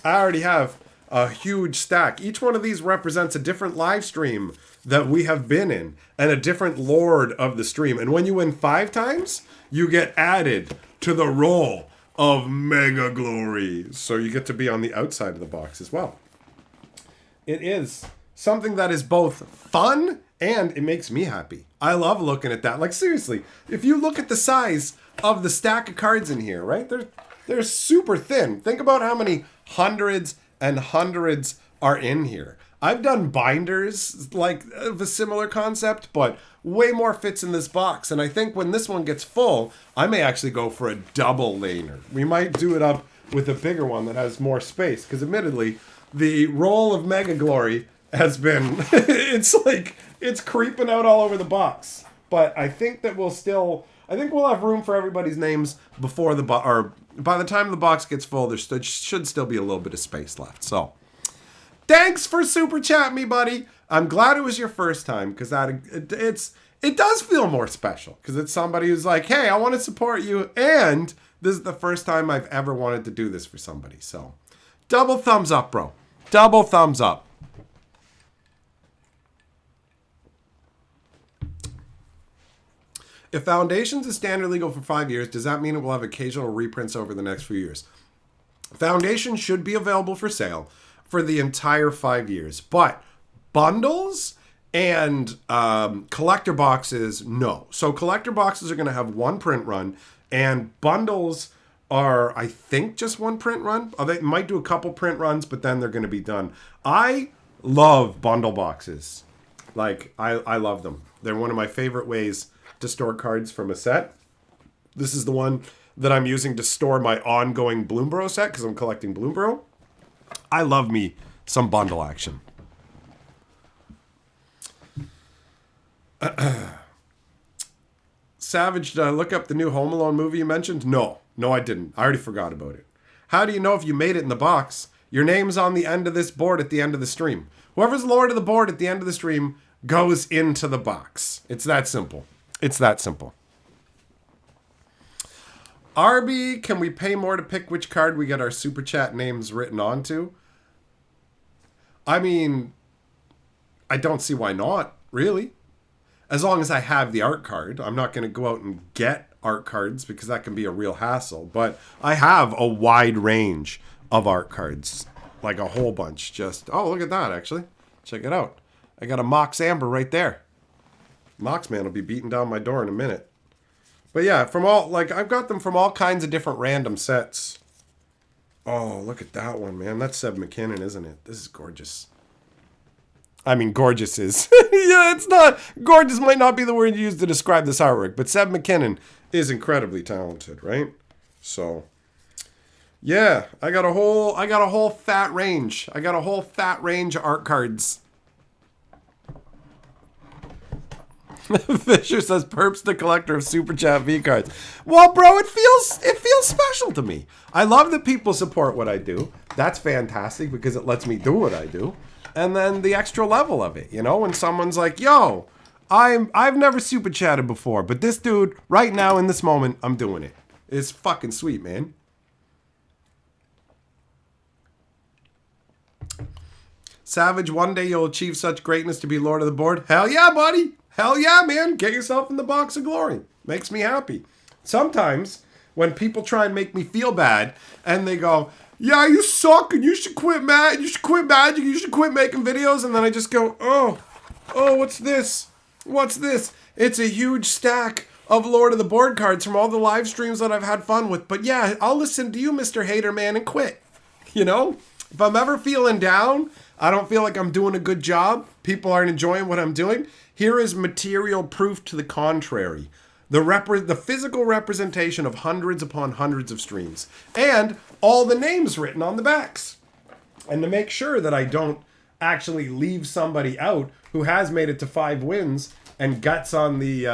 I already have a huge stack. Each one of these represents a different live stream that we have been in and a different lord of the stream. And when you win 5 times, you get added to the roll of mega glory. So you get to be on the outside of the box as well. It is something that is both fun and it makes me happy. I love looking at that. Like seriously, if you look at the size of the stack of cards in here, right? They're super thin. Think about how many hundreds and hundreds are in here. I've done binders of a similar concept, but way more fits in this box. And I think when this one gets full, I may actually go for a double laner. We might do it up with a bigger one that has more space. Because admittedly, the roll of Mega Glory has been, it's creeping out all over the box. But I think that we'll have room for everybody's names before by the time the box gets full, there should still be a little bit of space left. So, thanks for super chat me, buddy. I'm glad it was your first time because it does feel more special because it's somebody who's like, hey, I want to support you, and this is the first time I've ever wanted to do this for somebody. So, double thumbs up, bro. Double thumbs up. If Foundations is standard legal for 5 years, does that mean it will have occasional reprints over the next few years? Foundation should be available for sale for the entire 5 years. But bundles and collector boxes, no. So collector boxes are going to have one print run, and bundles are, I think, just one print run. They might do a couple print runs, but then they're going to be done. I love bundle boxes. Like, I love them. They're one of my favorite ways to store cards from a set. This is the one that I'm using to store my ongoing Bloomborough set because I'm collecting Bloomborough. I love me some bundle action. Savage, did I look up the new Home Alone movie you mentioned? No, I didn't. I already forgot about it. How do you know if you made it in the box? Your name's on the end of this board at the end of the stream. Whoever's Lord of the board at the end of the stream goes into the box. It's that simple. It's that simple. Arby, can we pay more to pick which card we get our super chat names written onto? I mean, I don't see why not, really. As long as I have the art card. I'm not going to go out and get art cards because that can be a real hassle. But I have a wide range of art cards. Like a whole bunch. Just, oh, look at that, actually. Check it out. I got a Mox Amber right there. Mox Man will be beating down my door in a minute. But yeah, from all, like, I've got them from all kinds of different random sets. Oh, look at that one, man. That's Seb McKinnon, isn't it? This is gorgeous. I mean, gorgeous is... yeah, it's not... Gorgeous might not be the word used to describe this artwork, but Seb McKinnon is incredibly talented, right? So, yeah, I got a whole fat range. I got a whole fat range of art cards. Fisher says, Perps the collector of Super Chat V cards. Well, bro, it feels special to me. I love that people support what I do. That's fantastic because it lets me do what I do. And then the extra level of it, you know, when someone's like, yo, I've never super chatted before, but this dude, right now in this moment, I'm doing it. It's fucking sweet, man. Savage, one day you'll achieve such greatness to be Lord of the Board. Hell yeah, buddy. Hell yeah, man. Get yourself in the box of glory. Makes me happy. Sometimes when people try and make me feel bad and they go, yeah, you suck and you should quit Magic, you should quit making videos, and then I just go, oh, what's this? What's this? It's a huge stack of Lord of the Board cards from all the live streams that I've had fun with. But yeah, I'll listen to you, Mr. Hater Man, and quit. You know? If I'm ever feeling down, I don't feel like I'm doing a good job, people aren't enjoying what I'm doing, here is material proof to the contrary. The physical representation of hundreds upon hundreds of streams. And all the names written on the backs. And to make sure that I don't actually leave somebody out who has made it to 5 wins and gets on the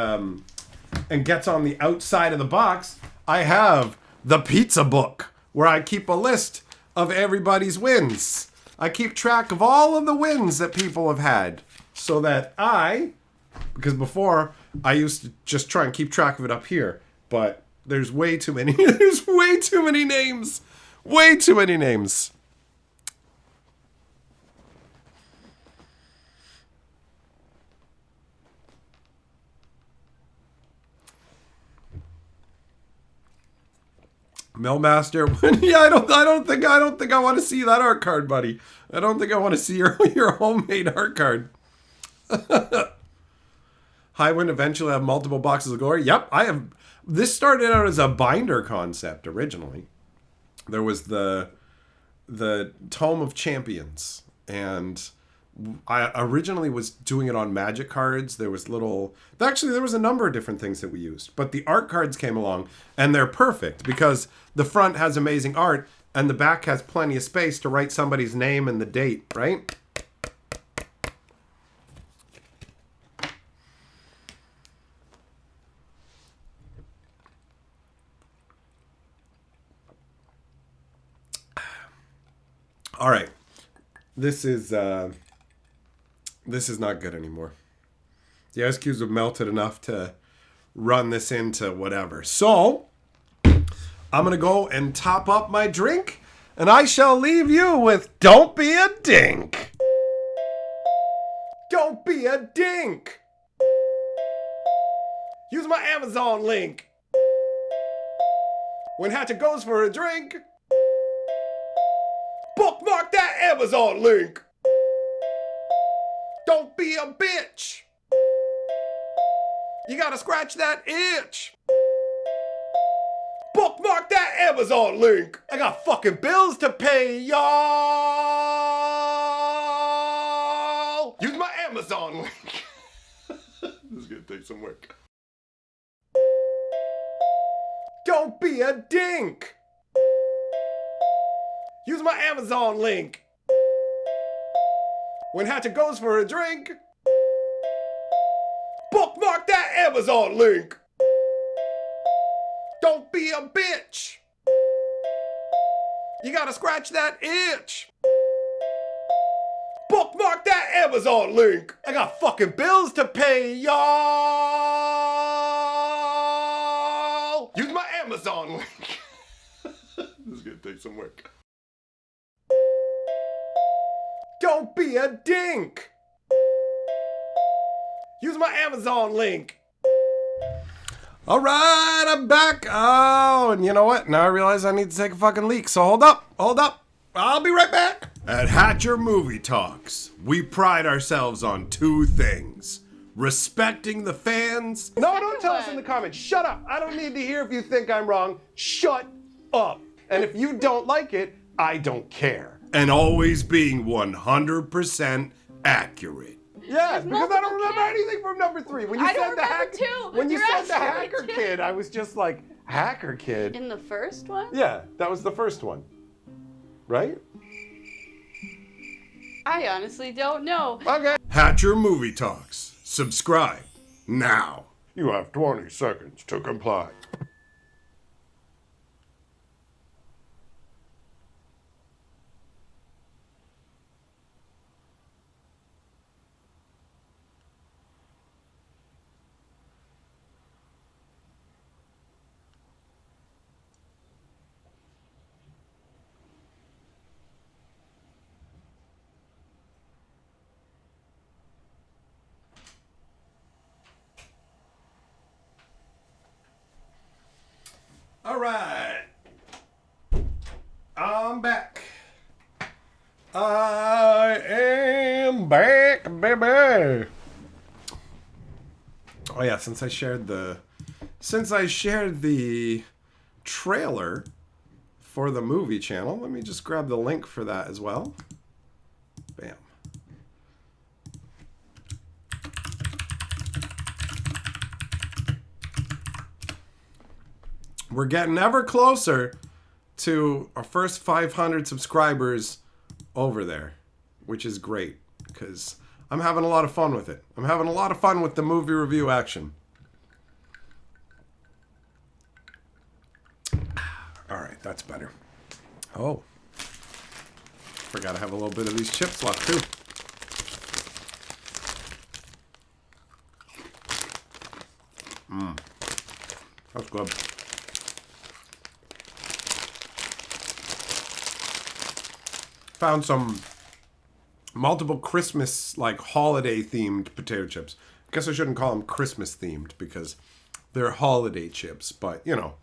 outside of the box, I have the pizza book where I keep a list of everybody's wins. I keep track of all of the wins that people have had so that because before I used to just try and keep track of it up here, but there's way too many. There's way too many names. Way too many names. Millmaster. Yeah, I don't think I want to see that art card, buddy. I don't think I want to see your homemade art card. Highwind eventually have multiple boxes of glory. Yep, I have. This started out as a binder concept originally. There was the Tome of Champions, and I originally was doing it on Magic cards. There was a number of different things that we used, but the art cards came along, and they're perfect because the front has amazing art, and the back has plenty of space to write somebody's name and the date, right? All right, this is not good anymore. The ice cubes have melted enough to run this into whatever. So I'm gonna go and top up my drink, and I shall leave you with "Don't be a dink." Don't be a dink. Use my Amazon link. When Hatchet goes for a drink, bookmark that Amazon link. Don't be a bitch. You gotta scratch that itch. Bookmark Bookmark that Amazon link. I got fucking bills to pay, y'all. Use my Amazon link. This is gonna take some work. Don't be a dink. Use my Amazon link. When Hatchet goes for a drink, bookmark that Amazon link. Don't be a bitch. You gotta scratch that itch. Bookmark that Amazon link. I got fucking bills to pay, y'all. Use my Amazon link. This is gonna take some work. Don't be a dink. Use my Amazon link. All right, I'm back. Oh, and you know what? Now I realize I need to take a fucking leak. So hold up. I'll be right back. At Hatcher Movie Talks, we pride ourselves on two things. Respecting the fans. No, don't tell us in the comments. Shut up. I don't need to hear if you think I'm wrong. Shut up. And if you don't like it, I don't care. And always being 100% accurate. Yes, because I don't remember anything from number 3. When you said the hacker, when you said the hacker kid, I was just like, hacker kid. In the first one? Yeah, that was the first one. Right? I honestly don't know. Okay. Hatcher Movie Talks. Subscribe now. You have 20 seconds to comply. All right, I'm back. I am back, baby. Oh yeah, since I shared the trailer for the movie channel, let me just grab the link for that as well. Bam. We're getting ever closer to our first 500 subscribers over there, which is great because I'm having a lot of fun with it. I'm having a lot of fun with the movie review action. All right, that's better. Oh, forgot I have a little bit of these chips left too. That's good. Found some multiple Christmas, like, holiday-themed potato chips. I guess I shouldn't call them Christmas-themed because they're holiday chips. But, you know,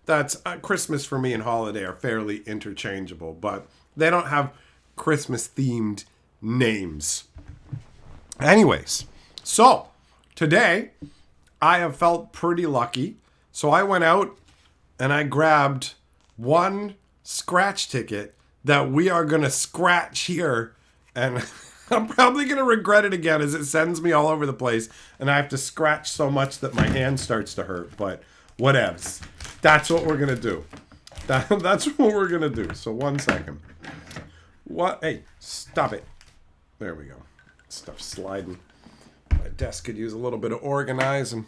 that's Christmas for me and holiday are fairly interchangeable. But they don't have Christmas-themed names. Anyways, so today I have felt pretty lucky. So I went out and I grabbed one scratch ticket that we are going to scratch here, and I'm probably going to regret it again as it sends me all over the place, and I have to scratch so much that my hand starts to hurt, but whatevs. That's what we're going to do. That's what we're going to do. So 1 second. What? Hey, stop it. There we go. Stuff's sliding. My desk could use a little bit of organizing.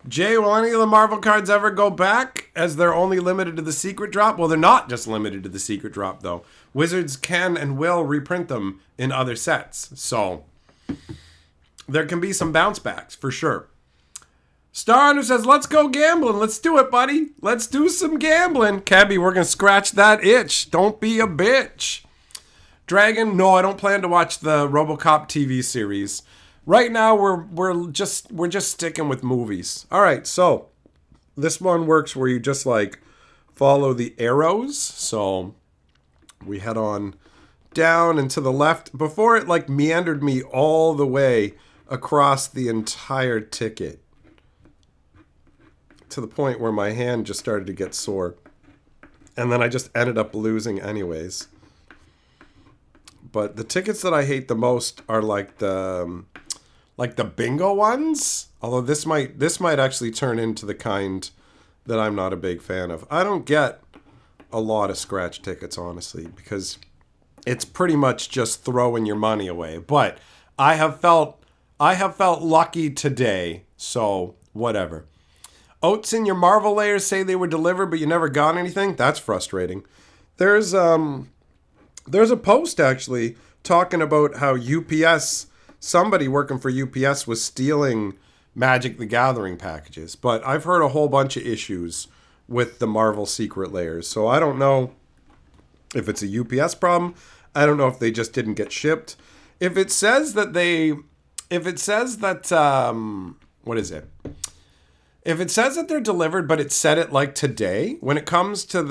Jay, will any of the Marvel cards ever go back as they're only limited to the secret drop? Well, they're not just limited to the secret drop, though. Wizards can and will reprint them in other sets. So there can be some bounce backs, for sure. Star Hunter says, let's go gambling. Let's do it, buddy. Let's do some gambling. Cabby, we're going to scratch that itch. Don't be a bitch. Dragon, no, I don't plan to watch the RoboCop TV series. Right now, we're just sticking with movies. All right, so this one works where you just like follow the arrows. So we head on down and to the left before it like meandered me all the way across the entire ticket. to the point where my hand just started to get sore. And then I just ended up losing anyways. But the tickets that I hate the most are like the bingo ones. Although this might actually turn into the kind that I'm not a big fan of. I don't get a lot of scratch tickets, honestly, because it's pretty much just throwing your money away. But I have felt lucky today, so whatever. Oats in your Marvel layers say they were delivered, but you never got anything. That's frustrating. There's a post actually talking about how UPS, somebody working for UPS was stealing Magic the Gathering packages. But I've heard a whole bunch of issues with the Marvel secret layers. So I don't know if it's a UPS problem. I don't know if they just didn't get shipped. If it says that what is it? If it says that they're delivered, but it said it like today, when it comes to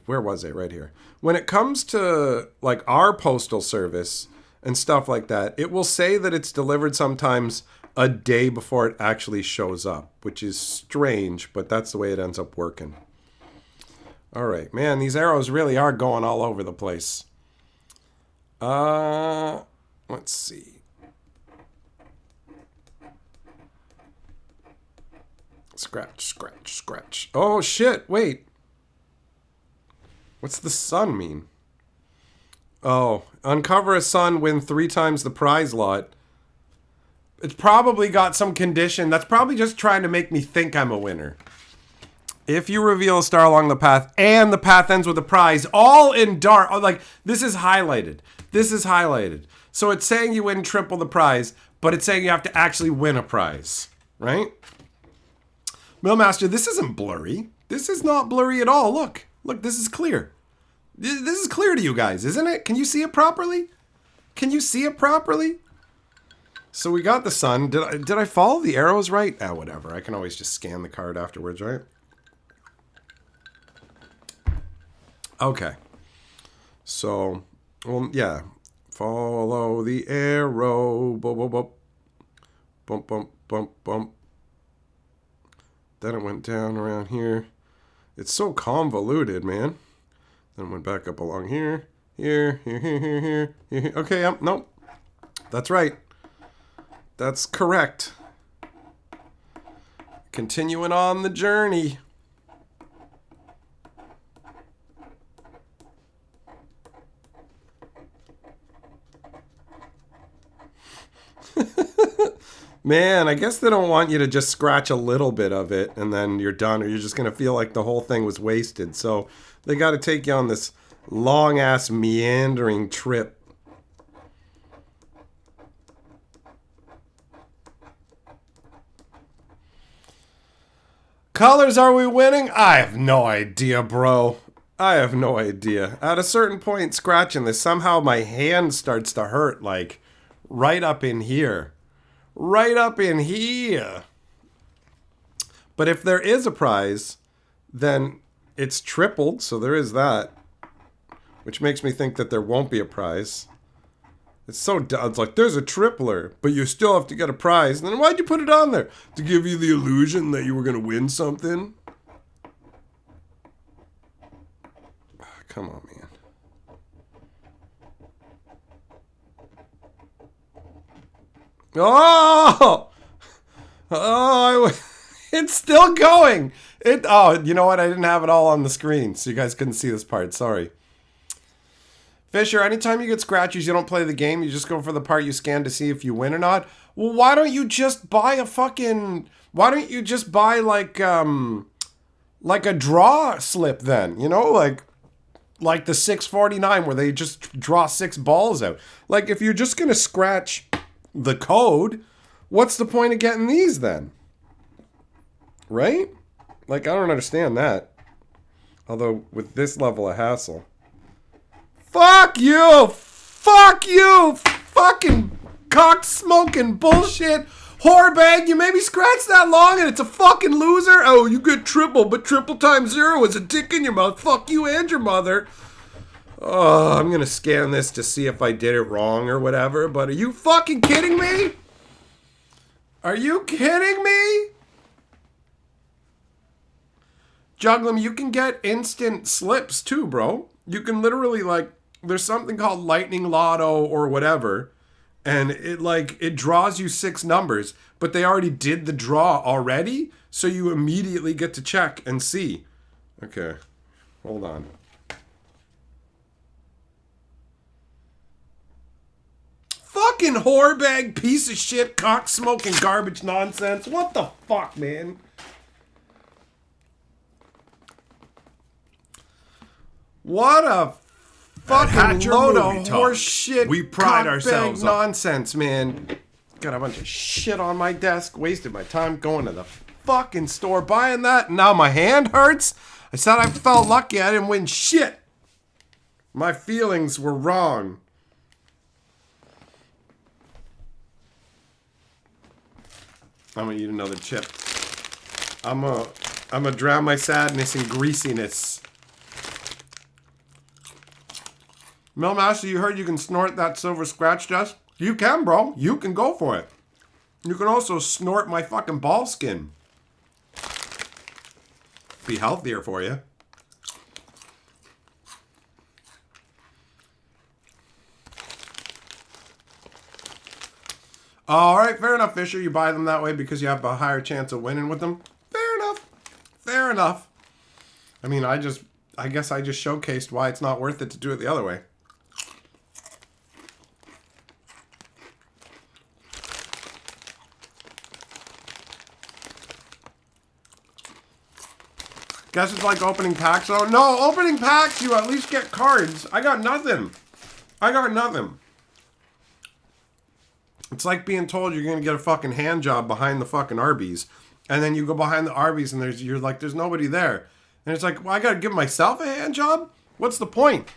where was it? Right here. When it comes to like our postal service and stuff like that, it will say that it's delivered sometimes a day before it actually shows up, which is strange, but that's the way it ends up working. All right, man, these arrows really are going all over the place. Let's see. Scratch, scratch, scratch. Oh, shit, wait. What's the sun mean? Oh, uncover a sun, win 3 times the prize lot. It's probably got some condition. That's probably just trying to make me think I'm a winner. If you reveal a star along the path and the path ends with a prize, all in dark. Oh, like, this is highlighted. This is highlighted. So it's saying you win triple the prize, but it's saying you have to actually win a prize, right? Millmaster, this isn't blurry. This is not blurry at all. Look, this is clear. This is clear to you guys, isn't it? Can you see it properly? Can you see it properly? So we got the sun. Did I follow the arrows right? Whatever. I can always just scan the card afterwards, right? Okay. So, well, yeah. Follow the arrow. Bump, bump, bump. Bump, bump, bump, bump. Then it went down around here. It's so convoluted, man. Then it went back up along here. Here. Okay, yep, nope. That's right. That's correct. Continuing on the journey. Man, I guess they don't want you to just scratch a little bit of it and then you're done, or you're just going to feel like the whole thing was wasted. So they got to take you on this long-ass meandering trip. Colors, are we winning? I have no idea, bro. I have no idea. At a certain point, scratching this, somehow my hand starts to hurt, like, right up in here. Right up in here. But if there is a prize, then it's tripled, so there is that. Which makes me think that there won't be a prize. It's so dumb. It's like, there's a tripler, but you still have to get a prize. And then why'd you put it on there? To give you the illusion that you were going to win something? Come on, man. Oh! It's still going. Oh, you know what? I didn't have it all on the screen, so you guys couldn't see this part. Sorry. Fisher, anytime you get scratches, you don't play the game. You just go for the part you scan to see if you win or not. Well, why don't you just buy a fucking... Why don't you just buy, like a draw slip then? You know, like the 649 where they just draw 6 balls out. Like, if you're just going to scratch the code, what's the point of getting these then? Right? Like, I don't understand that. Although, with this level of hassle... Fuck you! Fuck you! Fucking cock-smoking bullshit! Whorebag, you made me scratch that long and it's a fucking loser? Oh, you get triple, but triple times 0 is a dick in your mouth. Fuck you and your mother. Oh, I'm gonna scan this to see if I did it wrong or whatever, but are you fucking kidding me? Are you kidding me? Juglum, you can get instant slips too, bro. You can literally, like, there's something called Lightning Lotto or whatever, and it draws you 6 numbers, but they already did the draw already, so you immediately get to check and see. Okay, hold on. Fucking whorebag piece of shit, cock smoking garbage nonsense. What the fuck, man? What a fucking load of horse shit. We pride ourselves on nonsense, man. Got a bunch of shit on my desk. Wasted my time going to the fucking store buying that. Now my hand hurts. I said I felt lucky I didn't win shit. My feelings were wrong. I'm gonna eat another chip. I'm gonna drown my sadness in greasiness. Millmaster, you heard you can snort that silver scratch dust? You can, bro. You can go for it. You can also snort my fucking ball skin. Be healthier for you. All right, fair enough, Fisher. You buy them that way because you have a higher chance of winning with them. Fair enough. Fair enough. I mean, I guess I just showcased why it's not worth it to do it the other way. Guess it's like opening packs. Oh, no, opening packs, you at least get cards. I got nothing. I got nothing. It's like being told you're going to get a fucking hand job behind the fucking Arby's. And then you go behind the Arby's and you're like, there's nobody there. And it's like, well, I got to give myself a hand job? What's the point?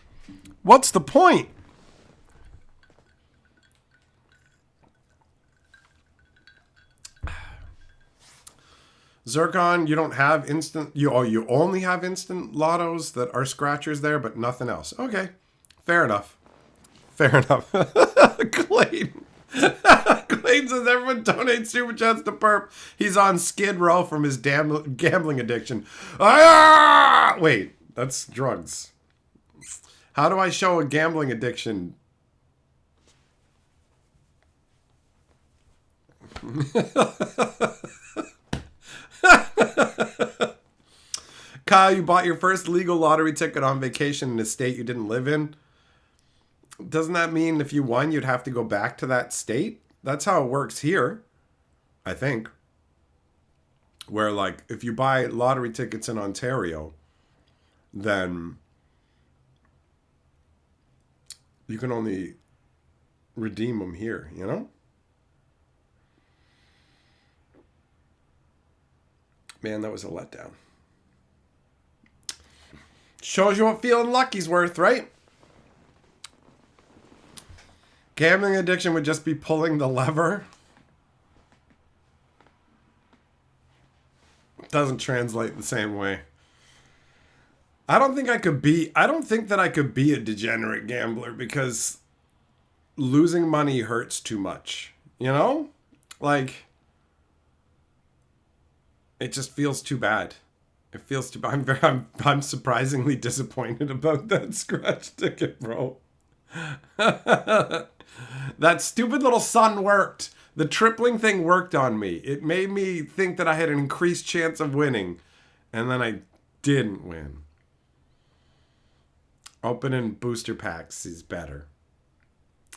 What's the point? Zircon, you don't have instant... You only have instant lottos that are scratchers there, but nothing else. Okay. Fair enough. Fair enough. Clayton. Clayton says everyone donates super chats to Perp. He's on Skid Row from his gambling addiction. Ah! Wait, that's drugs. How do I show a gambling addiction? Kyle, you bought your first legal lottery ticket on vacation in a state you didn't live in. Doesn't that mean if you won, you'd have to go back to that state? That's how it works here, I think. Where, like, if you buy lottery tickets in Ontario, then you can only redeem them here, you know? Man, that was a letdown. Shows you what feeling lucky's worth, right? Gambling addiction would just be pulling the lever. Doesn't translate the same way. I don't think that I could be a degenerate gambler because losing money hurts too much. You know? Like, it just feels too bad. It feels too bad. I'm surprisingly disappointed about that scratch ticket, bro. That stupid little sun worked. The tripling thing worked on me. It made me think that I had an increased chance of winning. And then I didn't win. Opening booster packs is better.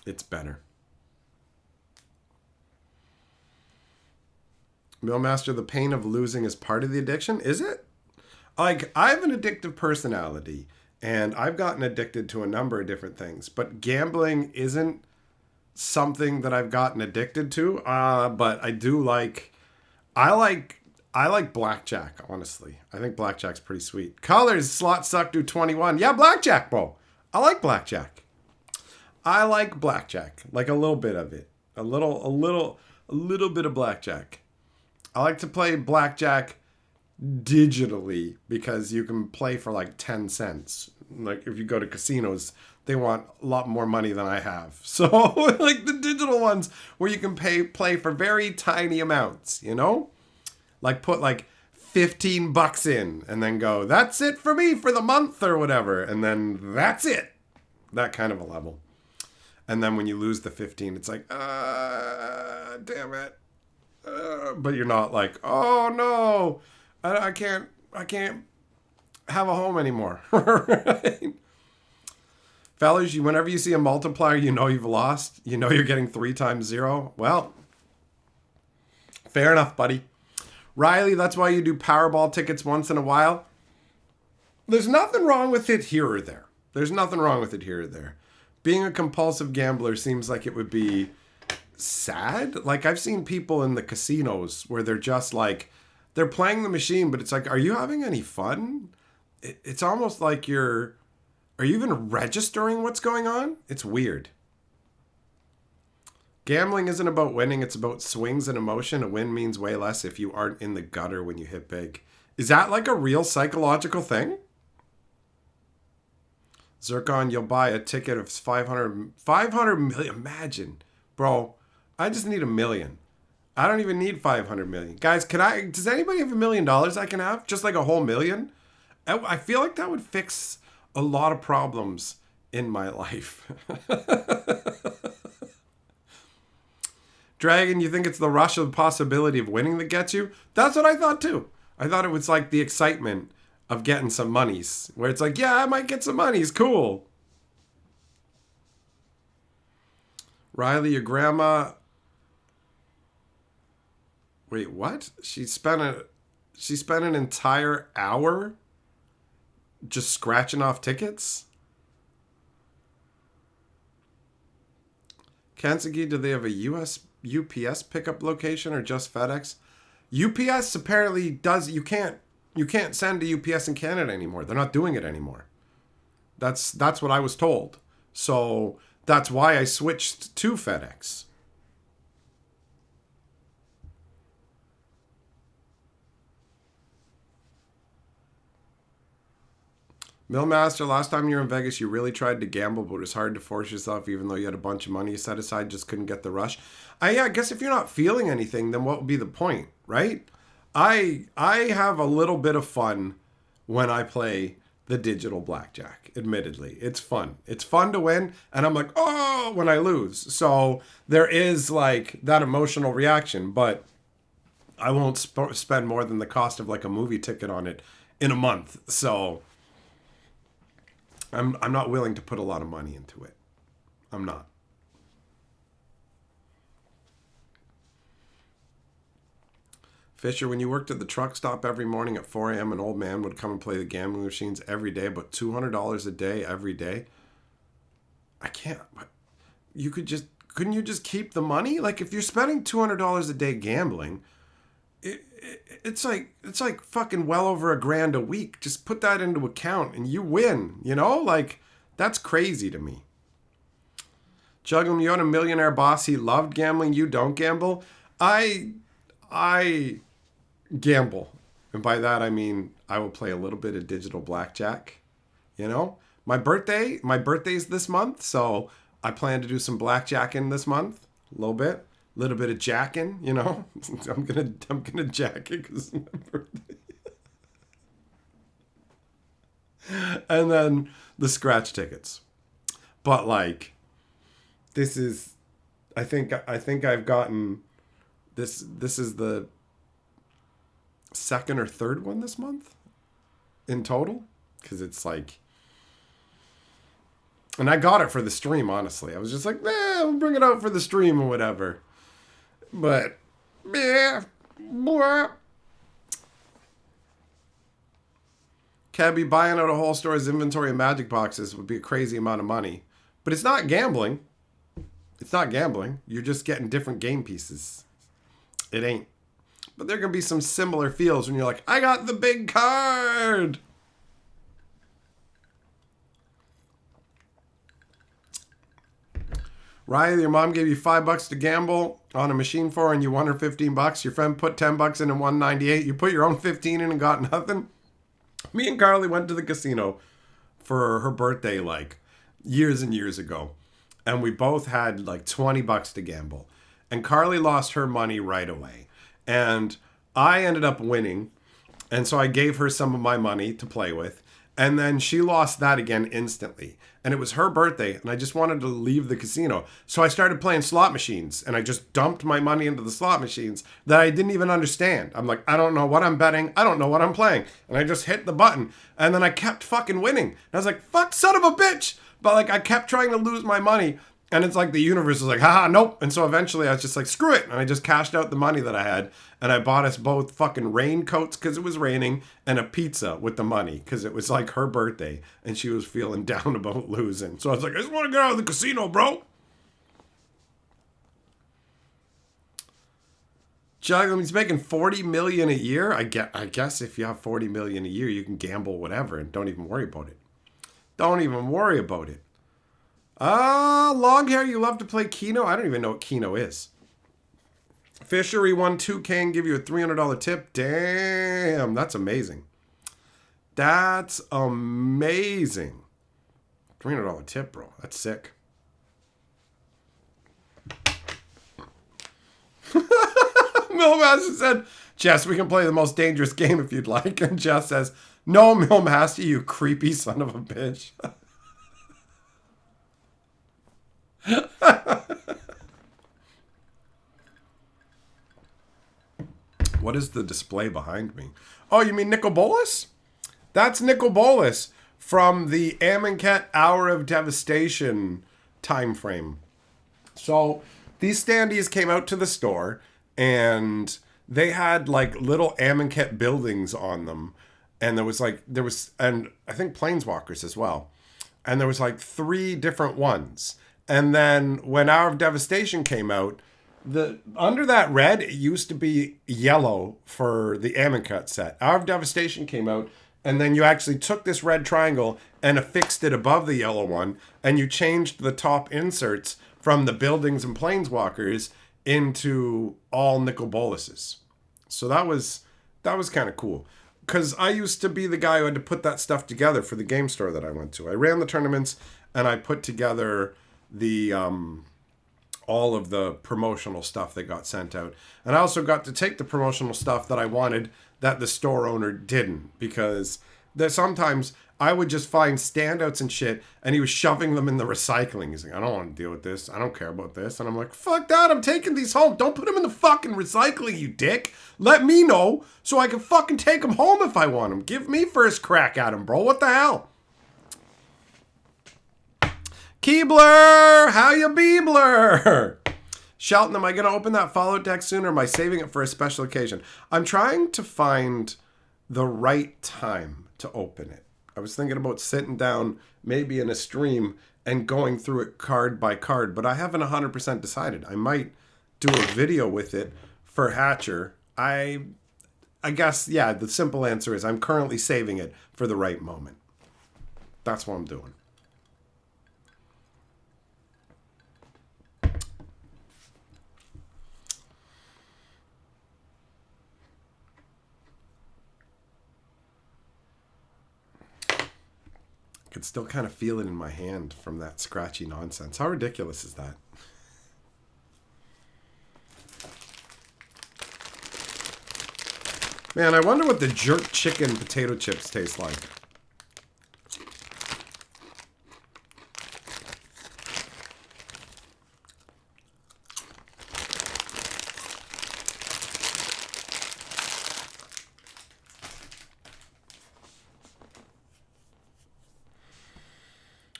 It's better. Millmaster, the pain of losing is part of the addiction? Is it? Like, I have an addictive personality. And I've gotten addicted to a number of different things. But gambling isn't something that I've gotten addicted to. But I do like... I like blackjack, honestly. I think blackjack's pretty sweet. Colors, slot suck to 21. Yeah, blackjack, bro. I like blackjack. I like blackjack. Like a little bit of it. A little bit of blackjack. I like to play blackjack digitally because you can play for like 10 cents. Like if you go to casinos, they want a lot more money than I have. So like the digital ones where you can play for very tiny amounts, you know? Like put like 15 bucks in and then go, that's it for me for the month or whatever. And then that's it. That kind of a level. And then when you lose the 15, it's like, damn it. But you're not like, oh no, I can't have a home anymore. Right? Fellas, whenever you see a multiplier, you know you've lost. You know you're getting 3 times 0. Well, fair enough, buddy. Riley, that's why you do Powerball tickets once in a while. There's nothing wrong with it here or there. There's nothing wrong with it here or there. Being a compulsive gambler seems like it would be sad. Like, I've seen people in the casinos where they're just like, they're playing the machine, but it's like, are you having any fun? It's almost like are you even registering what's going on? It's weird. Gambling isn't about winning. It's about swings and emotion. A win means way less if you aren't in the gutter when you hit big. Is that like a real psychological thing? Zircon, you'll buy a ticket of 500 million. Imagine. Bro, I just need $1 million. I don't even need 500 million. Guys, does anybody have $1 million I can have? Just like a whole million? I feel like that would fix a lot of problems in my life. Dragon, you think it's the rush of the possibility of winning that gets you? That's what I thought too. I thought it was like the excitement of getting some monies. Where it's like, yeah, I might get some monies. Cool. Riley, your grandma... Wait, what? She spent an entire hour just scratching off tickets? Kansas, do they have a UPS pickup location or just FedEx? UPS apparently does. You can't send to UPS in Canada anymore. They're not doing it anymore. That's what I was told. So that's why I switched to FedEx. Millmaster, last time you were in Vegas, you really tried to gamble, but it was hard to force yourself, even though you had a bunch of money you set aside, just couldn't get the rush. I guess if you're not feeling anything, then what would be the point, right? I have a little bit of fun when I play the digital blackjack, admittedly. It's fun. It's fun to win, and I'm like, oh, when I lose. So there is like that emotional reaction, but I won't spend more than the cost of like a movie ticket on it in a month. So... I'm not willing to put a lot of money into it. I'm not. Fisher, when you worked at the truck stop every morning at 4 a.m., an old man would come and play the gambling machines every day, but $200 a day every day? I can't. Couldn't you just keep the money? Like, if you're spending $200 a day gambling, it's like fucking well over $1,000 a week. Just put that into account and you win, you know? Like, that's crazy to me. Juggling, you had a millionaire boss. He loved gambling. You don't gamble. I gamble. And by that, I mean, I will play a little bit of digital blackjack, you know? My birthday's this month. So I plan to do some blackjacking this month. A little bit of jacking, you know. I'm gonna jack it because it's my birthday. And then the scratch tickets. But like, this is, I think I've gotten this. This is the second or third one this month in total, because it's like. And I got it for the stream, honestly. I was just like, we'll bring it out for the stream or whatever. But, yeah. Cabby, buying out a whole store's inventory of magic boxes would be a crazy amount of money. But it's not gambling. It's not gambling. You're just getting different game pieces. It ain't. But there can be some similar feels when you're like, I got the big card. Ryan, your mom gave you $5 to gamble on a machine for, and you won her $15. Your friend put $10 in and won 98. You put your own 15 in and got nothing. Me and Carly went to the casino for her birthday like years and years ago, and we both had like $20 to gamble. And Carly lost her money right away, and I ended up winning. And so I gave her some of my money to play with. And then she lost that again instantly. And it was her birthday, and I just wanted to leave the casino. So I started playing slot machines, and I just dumped my money into the slot machines that I didn't even understand. I'm like, I don't know what I'm betting. I don't know what I'm playing. And I just hit the button, and then I kept fucking winning. And I was like, fuck, son of a bitch. But like, I kept trying to lose my money. And it's like the universe was like, haha, nope. And so eventually I was just like, screw it. And I just cashed out the money that I had. And I bought us both fucking raincoats because it was raining and a pizza with the money because it was like her birthday and she was feeling down about losing. So I was like, I just want to get out of the casino, bro. Juggling, he's making $40 million a year. I guess if you have $40 million a year, you can gamble whatever and don't even worry about it. Don't even worry about it. Long hair, you love to play Keno? I don't even know what Keno is. Fishery won 2K and give you a $300 tip. Damn, that's amazing. That's amazing. $300 tip, bro. That's sick. Millmaster said, Jess, we can play the most dangerous game if you'd like. And Jess says, no, Millmaster, you creepy son of a bitch. What is the display behind me? Oh, you mean Nicol Bolas? That's Nicol Bolas from the Amonkhet Hour of Devastation time frame. So these standees came out to the store and they had like little Amonkhet buildings on them. And there was and I think Planeswalkers as well. And there was like 3 different ones. And then when Hour of Devastation came out, under that red, it used to be yellow for the Amonkhet set. Hour of Devastation came out, and then you actually took this red triangle and affixed it above the yellow one, and you changed the top inserts from the buildings and planeswalkers into all Nicol Bolases. So that was kind of cool. Because I used to be the guy who had to put that stuff together for the game store that I went to. I ran the tournaments, and I put together the all of the promotional stuff that got sent out. And I also got to take the promotional stuff that I wanted that the store owner didn't, because sometimes I would just find standouts and shit and he was shoving them in the recycling. He's like, I don't want to deal with this. I don't care about this. And I'm like, fuck that. I'm taking these home. Don't put them in the fucking recycling, you dick. Let me know so I can fucking take them home if I want them. Give me first crack at them, bro. What the hell? Keebler, how you beebler? Shelton, am I going to open that Fallout deck soon or am I saving it for a special occasion? I'm trying to find the right time to open it. I was thinking about sitting down maybe in a stream and going through it card by card, but I haven't 100% decided. I might do a video with it for Hatcher. I guess, yeah, the simple answer is I'm currently saving it for the right moment. That's what I'm doing. I could still kind of feel it in my hand from that scratchy nonsense. How ridiculous is that? Man, I wonder what the jerk chicken potato chips taste like.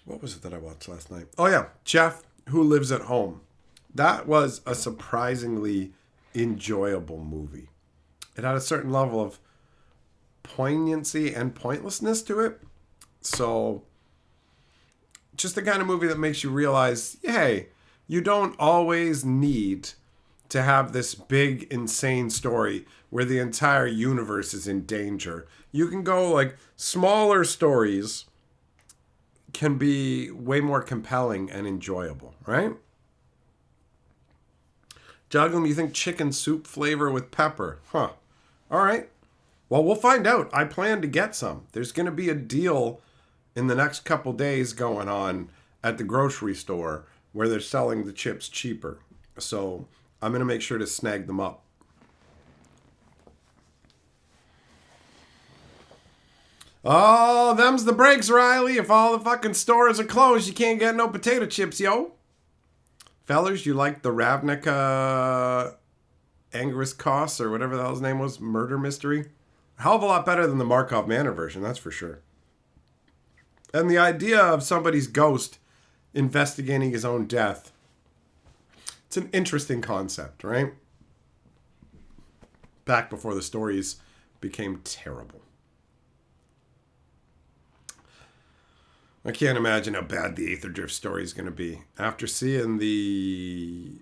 What was it that I watched last night? Oh, yeah. Jeff, Who Lives at Home. That was a surprisingly enjoyable movie. It had a certain level of poignancy and pointlessness to it. So, just the kind of movie that makes you realize, hey, you don't always need to have this big, insane story where the entire universe is in danger. You can go like smaller stories can be way more compelling and enjoyable, right? Juggling, you think chicken soup flavor with pepper? Huh. All right. Well, we'll find out. I plan to get some. There's going to be a deal in the next couple days going on at the grocery store where they're selling the chips cheaper. So I'm going to make sure to snag them up. Oh, them's the breaks, Riley. If all the fucking stores are closed, you can't get no potato chips, yo. Fellers, you like the Ravnica Anger's Cost or whatever the hell his name was, murder mystery? A hell of a lot better than the Markov Manor version, that's for sure. And the idea of somebody's ghost investigating his own death, it's an interesting concept, right? Back before the stories became terrible. I can't imagine how bad the Aether Drift story is going to be. After seeing the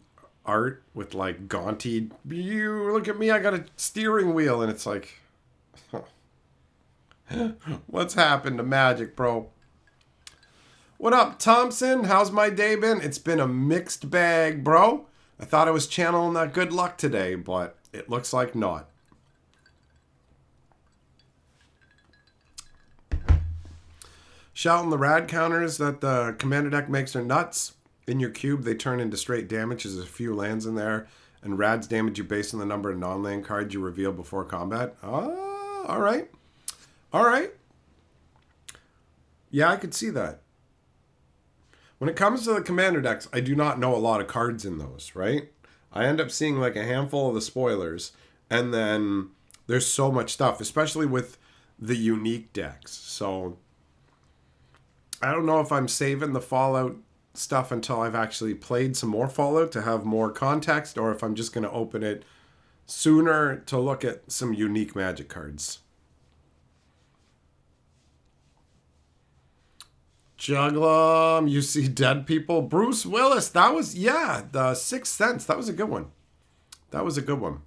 art with like Gaunty, you look at me, I got a steering wheel, and it's like, what's happened to Magic, bro? What up, Thompson? How's my day been? It's been a mixed bag, bro. I thought I was channeling that good luck today, but it looks like not. Shouting the rad counters that the commander deck makes are nuts. In your cube, they turn into straight damage. There's a few lands in there. And rads damage you based on the number of non-land cards you reveal before combat. Oh, all right. All right. Yeah, I could see that. When it comes to the commander decks, I do not know a lot of cards in those, right? I end up seeing like a handful of the spoilers. And then there's so much stuff, especially with the unique decks. So I don't know if I'm saving the Fallout stuff until I've actually played some more Fallout to have more context, or if I'm just going to open it sooner to look at some unique Magic cards. Juglum, you see dead people. Bruce Willis, that was, yeah, the Sixth Sense. That was a good one. That was a good one.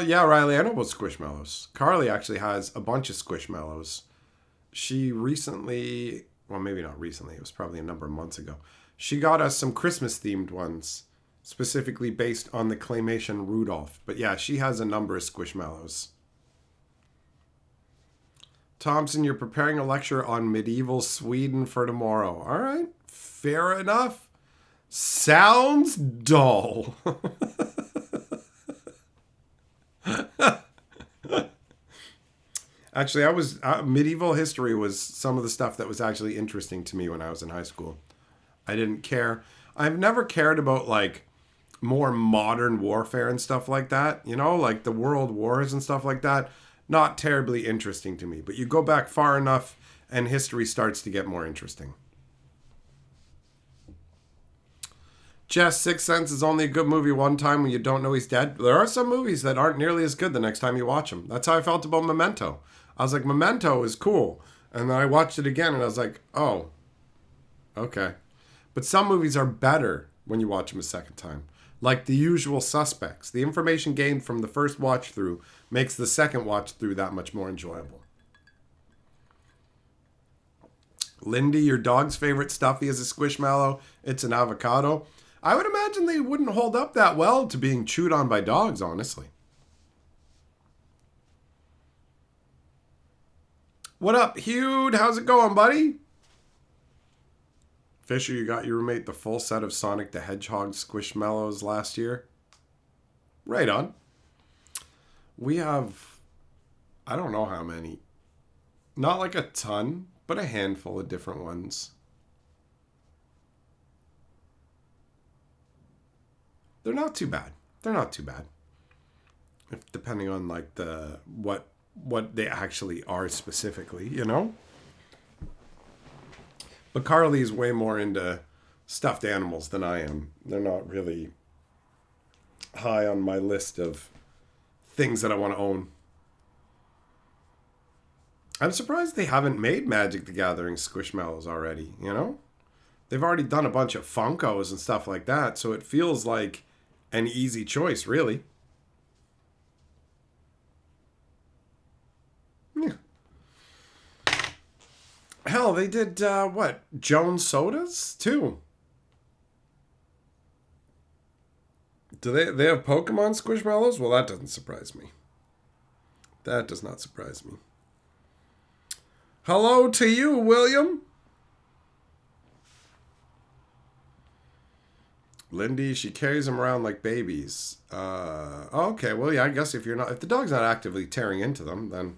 Yeah, Riley, I know about Squishmallows. Carly actually has a bunch of Squishmallows. She recently, well, maybe not recently, it was probably a number of months ago. She got us some Christmas-themed ones, specifically based on the claymation Rudolph. But yeah, she has a number of Squishmallows. Thompson, you're preparing a lecture on medieval Sweden for tomorrow. All right, fair enough. Sounds dull. Actually, medieval history was some of the stuff that was actually interesting to me when I was in high school. I didn't care. I've never cared about like more modern warfare and stuff like that. You know, like the world wars and stuff like that. Not terribly interesting to me. But you go back far enough and history starts to get more interesting. Jess, Sixth Sense is only a good movie one time when you don't know he's dead. There are some movies that aren't nearly as good the next time you watch them. That's how I felt about Memento. I was like, Memento is cool. And then I watched it again and I was like, oh, okay. But some movies are better when you watch them a second time. Like The Usual Suspects. The information gained from the first watch through makes the second watch through that much more enjoyable. Lindy, your dog's favorite stuffy is a Squishmallow. It's an avocado. I would imagine they wouldn't hold up that well to being chewed on by dogs, honestly. What up, Hugh? How's it going, buddy? Fisher, you got your roommate the full set of Sonic the Hedgehog Squishmallows last year? Right on. We have, I don't know how many. Not like a ton, but a handful of different ones. They're not too bad. They're not too bad. If, depending on like the what they actually are specifically, you know? But Carly's way more into stuffed animals than I am. They're not really high on my list of things that I want to own. I'm surprised they haven't made Magic the Gathering Squishmallows already, you know? They've already done a bunch of Funkos and stuff like that, so it feels like an easy choice, really. Yeah. Hell, they did, what? Jones Sodas, too. Do they have Pokemon Squishmallows? Well, that doesn't surprise me. That does not surprise me. Hello to you, William. Lindy, she carries them around like babies. Okay, well, yeah, I guess if the dog's not actively tearing into them, then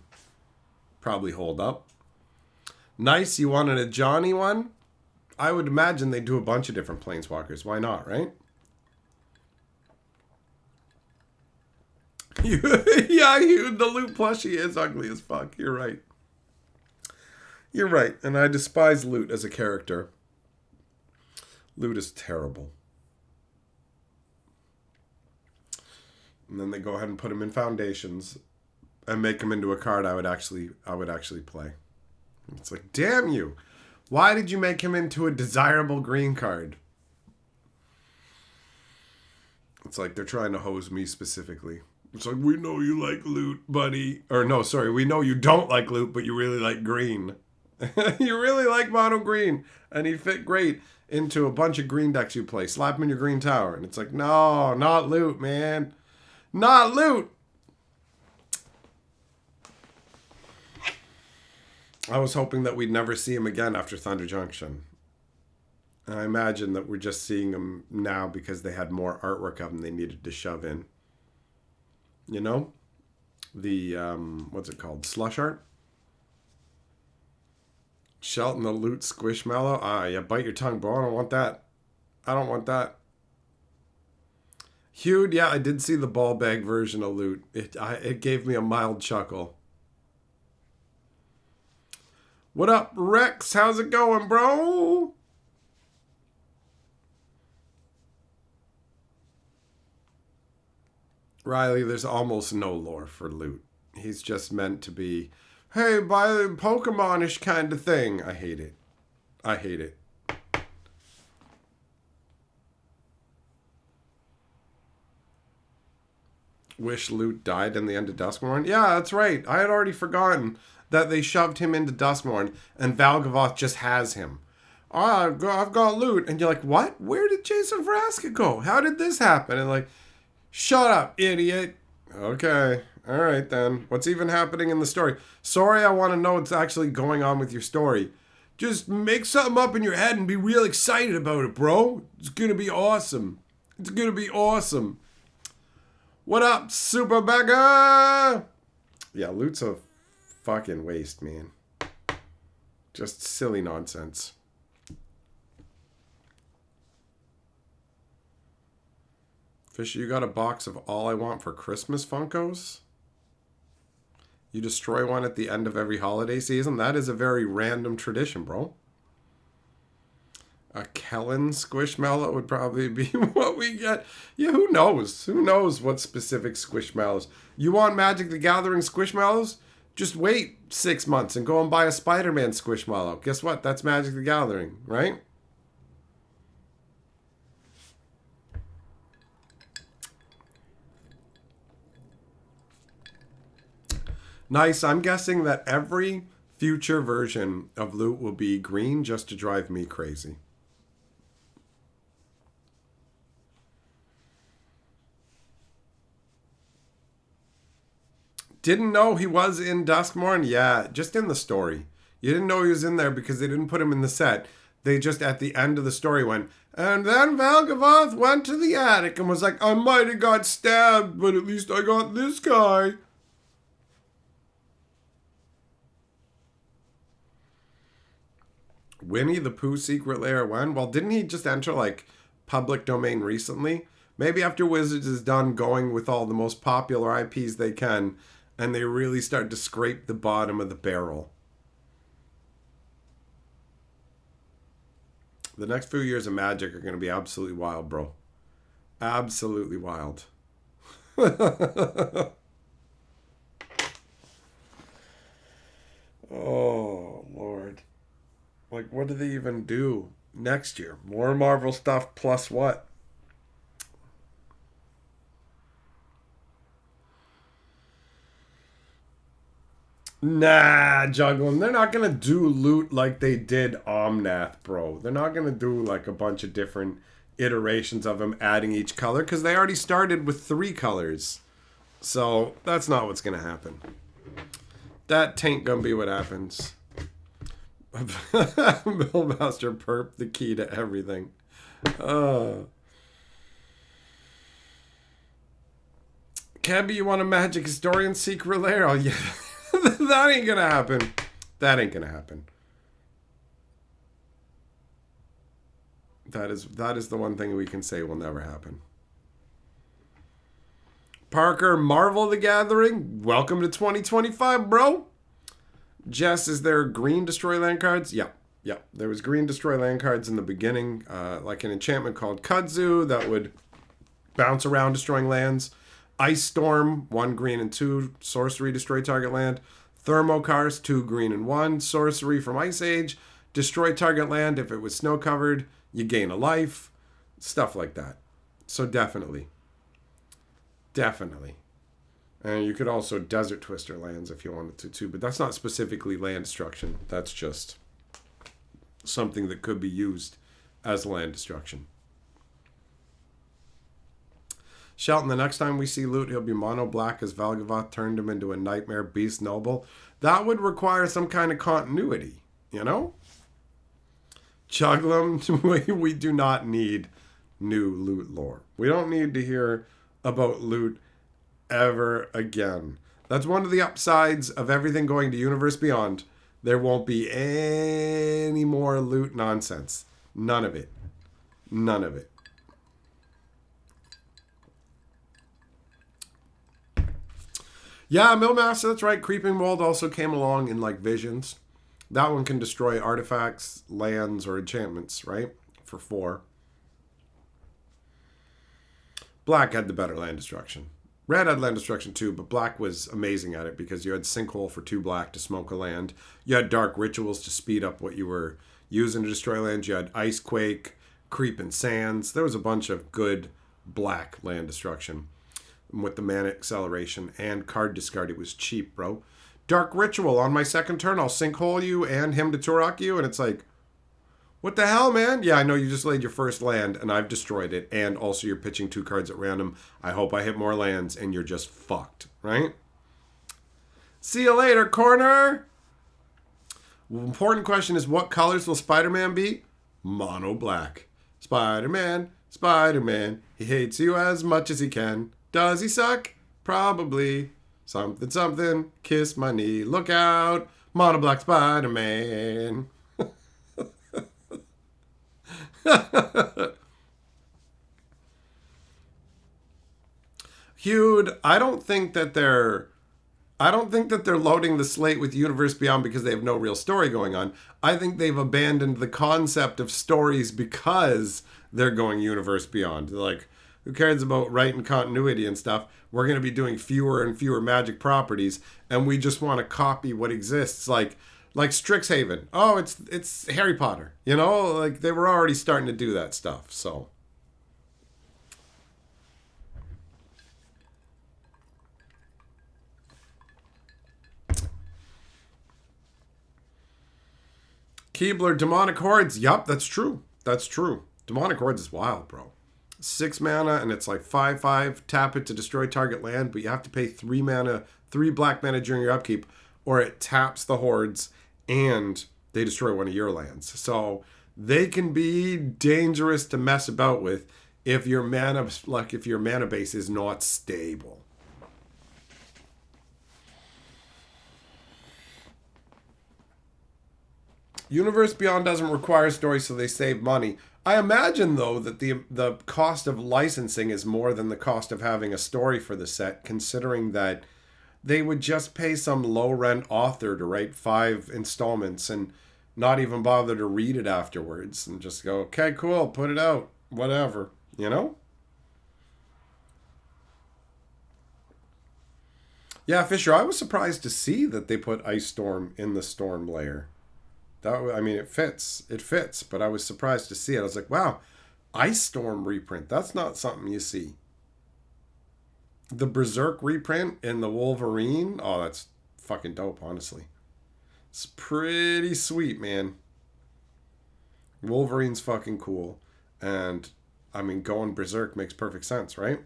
probably hold up. Nice, you wanted a Johnny one? I would imagine they do a bunch of different planeswalkers. Why not, right? Yeah, the Loot plushie is ugly as fuck. You're right. You're right, and I despise Loot as a character. Loot is terrible. And then they go ahead and put him in Foundations and make him into a card I would actually play. It's like, damn you. Why did you make him into a desirable green card? It's like they're trying to hose me specifically. It's like, we know you like Loot, buddy. Or no, sorry, we know you don't like Loot, but you really like green. You really like mono green. And he'd fit great into a bunch of green decks you play. Slap him in your green tower. And it's like, no, not Loot, man. Not Loot. I was hoping that we'd never see him again after Thunder Junction. And I imagine that we're just seeing him now because they had more artwork of him they needed to shove in. You know? The, what's it called? Slush art? Shelton the Loot Squishmallow? Ah, yeah, bite your tongue, bro. I don't want that. I don't want that. Hewed, yeah, I did see the ball bag version of Loot. It gave me a mild chuckle. What up, Rex? How's it going, bro? Riley, there's almost no lore for Loot. He's just meant to be, hey, buy the Pokemon-ish kind of thing. I hate it. I hate it. Wish Loot died in the end of Duskmourn? Yeah, that's right. I had already forgotten that they shoved him into Duskmourn and Valgavoth just has him. I've got Loot. And you're like, what? Where did Jason Vraska go? How did this happen? And like, shut up, idiot. Okay. All right, then. What's even happening in the story? Sorry, I want to know what's actually going on with your story. Just make something up in your head and be real excited about it, bro. It's going to be awesome. It's going to be awesome. What up, Super Beggar? Yeah, Loot's a fucking waste, man. Just silly nonsense. Fisher, you got a box of All I Want for Christmas Funkos? You destroy one at the end of every holiday season? That is a very random tradition, bro. A Kellen Squishmallow would probably be what we get. Yeah, who knows? Who knows what specific Squishmallows? You want Magic the Gathering Squishmallows? Just wait 6 months and go and buy a Spider-Man Squishmallow. Guess what? That's Magic the Gathering, right? Nice. I'm guessing that every future version of Loot will be green just to drive me crazy. Didn't know he was in Duskmourn? Yeah, just in the story. You didn't know he was in there because they didn't put him in the set. They just, at the end of the story, went, and then Valgavoth went to the attic and was like, I might have got stabbed, but at least I got this guy. Winnie the Pooh secret lair when? Well, didn't he just enter, like, public domain recently? Maybe after Wizards is done going with all the most popular IPs they can, and they really start to scrape the bottom of the barrel. The next few years of Magic are going to be absolutely wild, bro. Absolutely wild. Oh, Lord. Like, what do they even do next year? More Marvel stuff plus what? Nah, juggling. They're not going to do Loot like they did Omnath, bro. They're not going to do, like, a bunch of different iterations of him adding each color because they already started with 3 colors. So, that's not what's going to happen. That tain't going to be what happens. Billmaster Perp, the key to everything. Cabby, you want a Magic Historian secret lair? Oh, yeah. That ain't gonna happen. That ain't gonna happen. That is the one thing we can say will never happen. Parker, Marvel the Gathering. Welcome to 2025, bro. Jess, is there green destroy land cards? Yeah. Yeah. There was green destroy land cards in the beginning. Like an enchantment called Kudzu that would bounce around destroying lands. Ice Storm, 1 green and 2. Sorcery, destroy target land. Thermokarst, 2 green and 1. Sorcery from Ice Age. Destroy target land. If it was snow covered, you gain a life. Stuff like that. So definitely. Definitely. And you could also Desert Twister lands if you wanted to too. But that's not specifically land destruction. That's just something that could be used as land destruction. Shelton, the next time we see loot, he'll be mono black as Valgavoth turned him into a nightmare beast noble. That would require some kind of continuity, you know? Chuglum, we do not need new loot lore. We don't need to hear about loot ever again. That's one of the upsides of everything going to Universe Beyond. There won't be any more loot nonsense. None of it. None of it. Yeah, Millmaster, that's right. Creeping Mold also came along in like Visions. That one can destroy artifacts, lands, or enchantments, right? For 4. Black had the better land destruction. Red had land destruction too, but black was amazing at it because you had Sinkhole for 2 black to smoke a land. You had Dark Rituals to speed up what you were using to destroy lands. You had Icequake, Creeping Sands. There was a bunch of good black land destruction. With the mana acceleration and card discard, it was cheap, bro. Dark Ritual, on my second turn, I'll Sinkhole you and him to Turok you, and it's like, what the hell, man? Yeah, I know you just laid your first land, and I've destroyed it, and also you're pitching 2 cards at random. I hope I hit more lands, and you're just fucked, right? See you later, corner! Important question is, what colors will Spider-Man be? Mono black. Spider-Man, Spider-Man, he hates you as much as he can. Does he suck? Probably. Something, something, kiss my knee, look out, Mono Black Spider-Man. Hude, I don't think that they're loading the slate with Universe Beyond because they have no real story going on. I think they've abandoned the concept of stories because they're going Universe Beyond. They're like, who cares about writing continuity and stuff? We're going to be doing fewer and fewer Magic properties, and we just want to copy what exists. Like Strixhaven. Oh, it's Harry Potter. You know, like they were already starting to do that stuff. So, Keebler, Demonic Hordes. Yup, that's true. That's true. Demonic Hordes is wild, bro. 6 mana, and it's like 5/5. Tap it to destroy target land, but you have to pay 3 mana, 3 black mana during your upkeep, or it taps the hordes and they destroy one of your lands. So they can be dangerous to mess about with if your mana base is not stable. Universe Beyond doesn't require stories, so they save money. I imagine, though, that the cost of licensing is more than the cost of having a story for the set, considering that they would just pay some low-rent author to write 5 installments and not even bother to read it afterwards and just go, okay, cool, put it out, whatever, you know? Yeah, Fisher, I was surprised to see that they put Ice Storm in the Storm layer. It fits, but I was surprised to see it. I was like, wow, Ice Storm reprint. That's not something you see. The Berserk reprint in the Wolverine. Oh, that's fucking dope, honestly. It's pretty sweet, man. Wolverine's fucking cool. And, going Berserk makes perfect sense, right?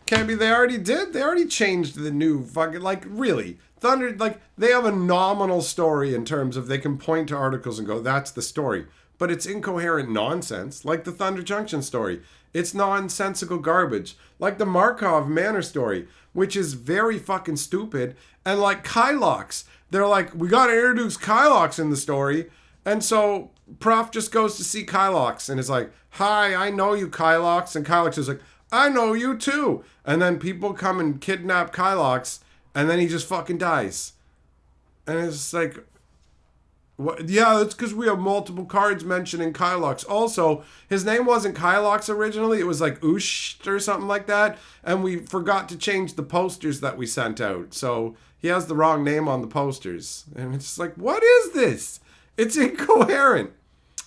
Camby, they already did. They already changed the new fucking, really. Thunder, they have a nominal story in terms of they can point to articles and go, that's the story. but it's incoherent nonsense, like the Thunder Junction story. It's nonsensical garbage, like the Markov Manor story, which is very fucking stupid. And like Kylox, they're like, we gotta introduce Kylox in the story. And so Prof just goes to see Kylox and is like, hi, I know you, Kylox. And Kylox is like, I know you too. And then people come and kidnap Kylox, and then he just fucking dies. And it's like, what? Yeah, that's because we have multiple cards mentioning Kylox. Also, his name wasn't Kylox originally. It was like Oosh or something like that. And we forgot to change the posters that we sent out. So he has the wrong name on the posters. And it's like, what is this? It's incoherent.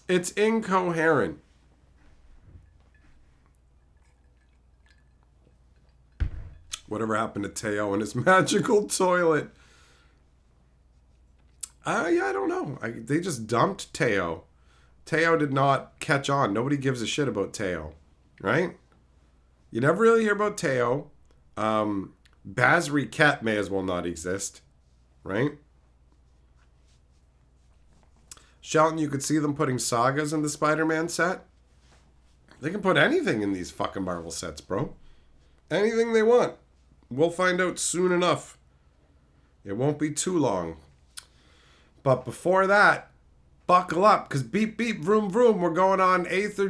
It's incoherent. Whatever happened to Teo and his magical toilet? I don't know. They just dumped Teo. Teo did not catch on. Nobody gives a shit about Teo, right? You never really hear about Teo. Basri Ket may as well not exist, right? Shelton, you could see them putting sagas in the Spider-Man set. They can put anything in these fucking Marvel sets, bro. Anything they want. We'll find out soon enough. It won't be too long. But before that, buckle up, because beep, beep, vroom, vroom, we're going on Aether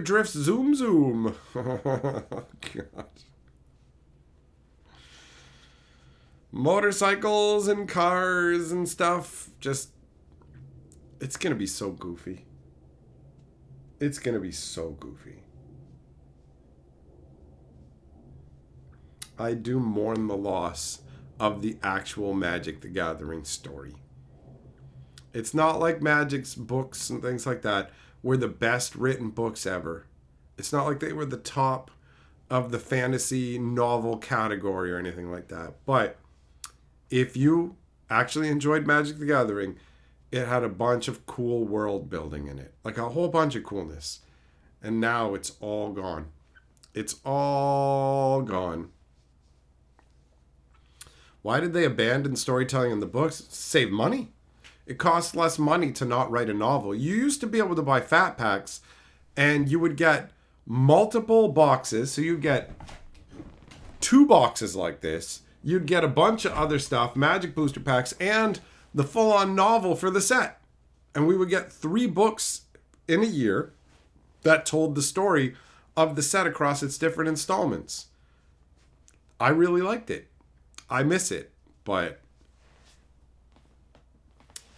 Drifts Zoom Zoom. Oh, God. Motorcycles and cars and stuff. Just, it's going to be so goofy. It's going to be so goofy. I do mourn the loss of the actual Magic the Gathering story. It's not like Magic's books and things like that were the best written books ever. It's not like they were the top of the fantasy novel category or anything like that. But if you actually enjoyed Magic the Gathering, it had a bunch of cool world building in it. Like a whole bunch of coolness. And now it's all gone. It's all gone. Why did they abandon storytelling in the books? Save money. It costs less money to not write a novel. You used to be able to buy fat packs and you would get multiple boxes. So you'd get 2 boxes like this. You'd get a bunch of other stuff, Magic booster packs, and the full-on novel for the set. And we would get 3 books in a year that told the story of the set across its different installments. I really liked it. I miss it, but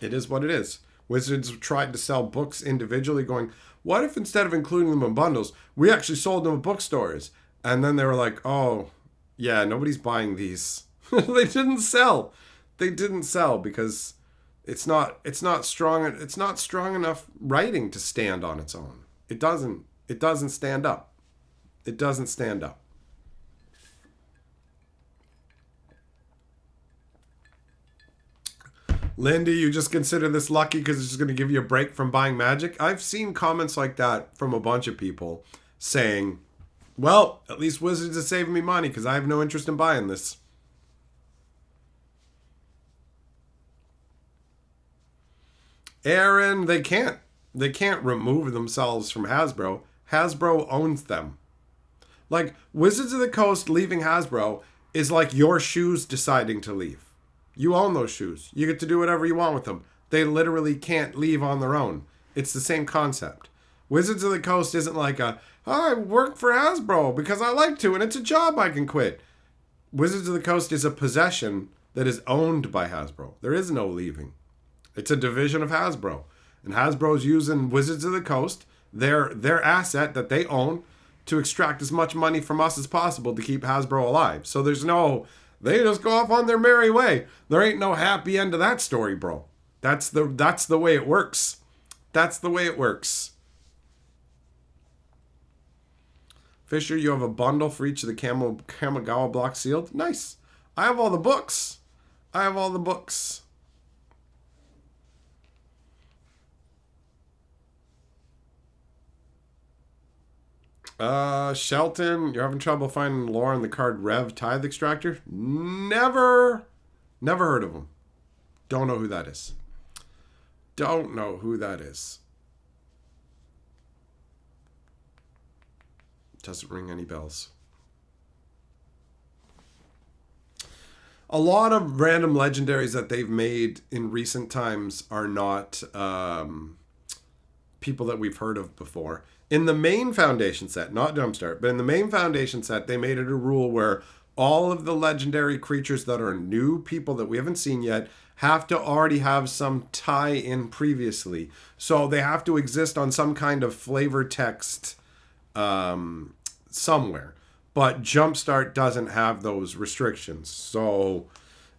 it is what it is. Wizards tried to sell books individually, going, what if instead of including them in bundles, we actually sold them at bookstores? And then they were like, oh, yeah, nobody's buying these. They didn't sell. They didn't sell because it's not strong enough writing to stand on its own. It doesn't stand up. It doesn't stand up. Lindy, you just consider this lucky because it's just going to give you a break from buying Magic? I've seen comments like that from a bunch of people saying, well, at least Wizards is saving me money because I have no interest in buying this. Aaron, they can't remove themselves from Hasbro. Hasbro owns them. Like, Wizards of the Coast leaving Hasbro is like your shoes deciding to leave. You own those shoes. You get to do whatever you want with them. They literally can't leave on their own. It's the same concept. Wizards of the Coast isn't like I work for Hasbro because I like to and it's a job I can quit. Wizards of the Coast is a possession that is owned by Hasbro. There is no leaving. It's a division of Hasbro. And Hasbro's using Wizards of the Coast, their asset that they own, to extract as much money from us as possible to keep Hasbro alive. So there's no... They just go off on their merry way. There ain't no happy end to that story, bro. That's the way it works. That's the way it works. Fisher, you have a bundle for each of the Kamigawa blocks sealed? Nice. I have all the books. Shelton, you're having trouble finding lore on the card Rev Tithe Extractor? Never heard of him. Don't know who that is. Doesn't ring any bells. A lot of random legendaries that they've made in recent times are not people that we've heard of before. In the main Foundation set, not Jumpstart, but in the main Foundation set, they made it a rule where all of the legendary creatures that are new people that we haven't seen yet have to already have some tie-in previously. So they have to exist on some kind of flavor text somewhere. But Jumpstart doesn't have those restrictions. So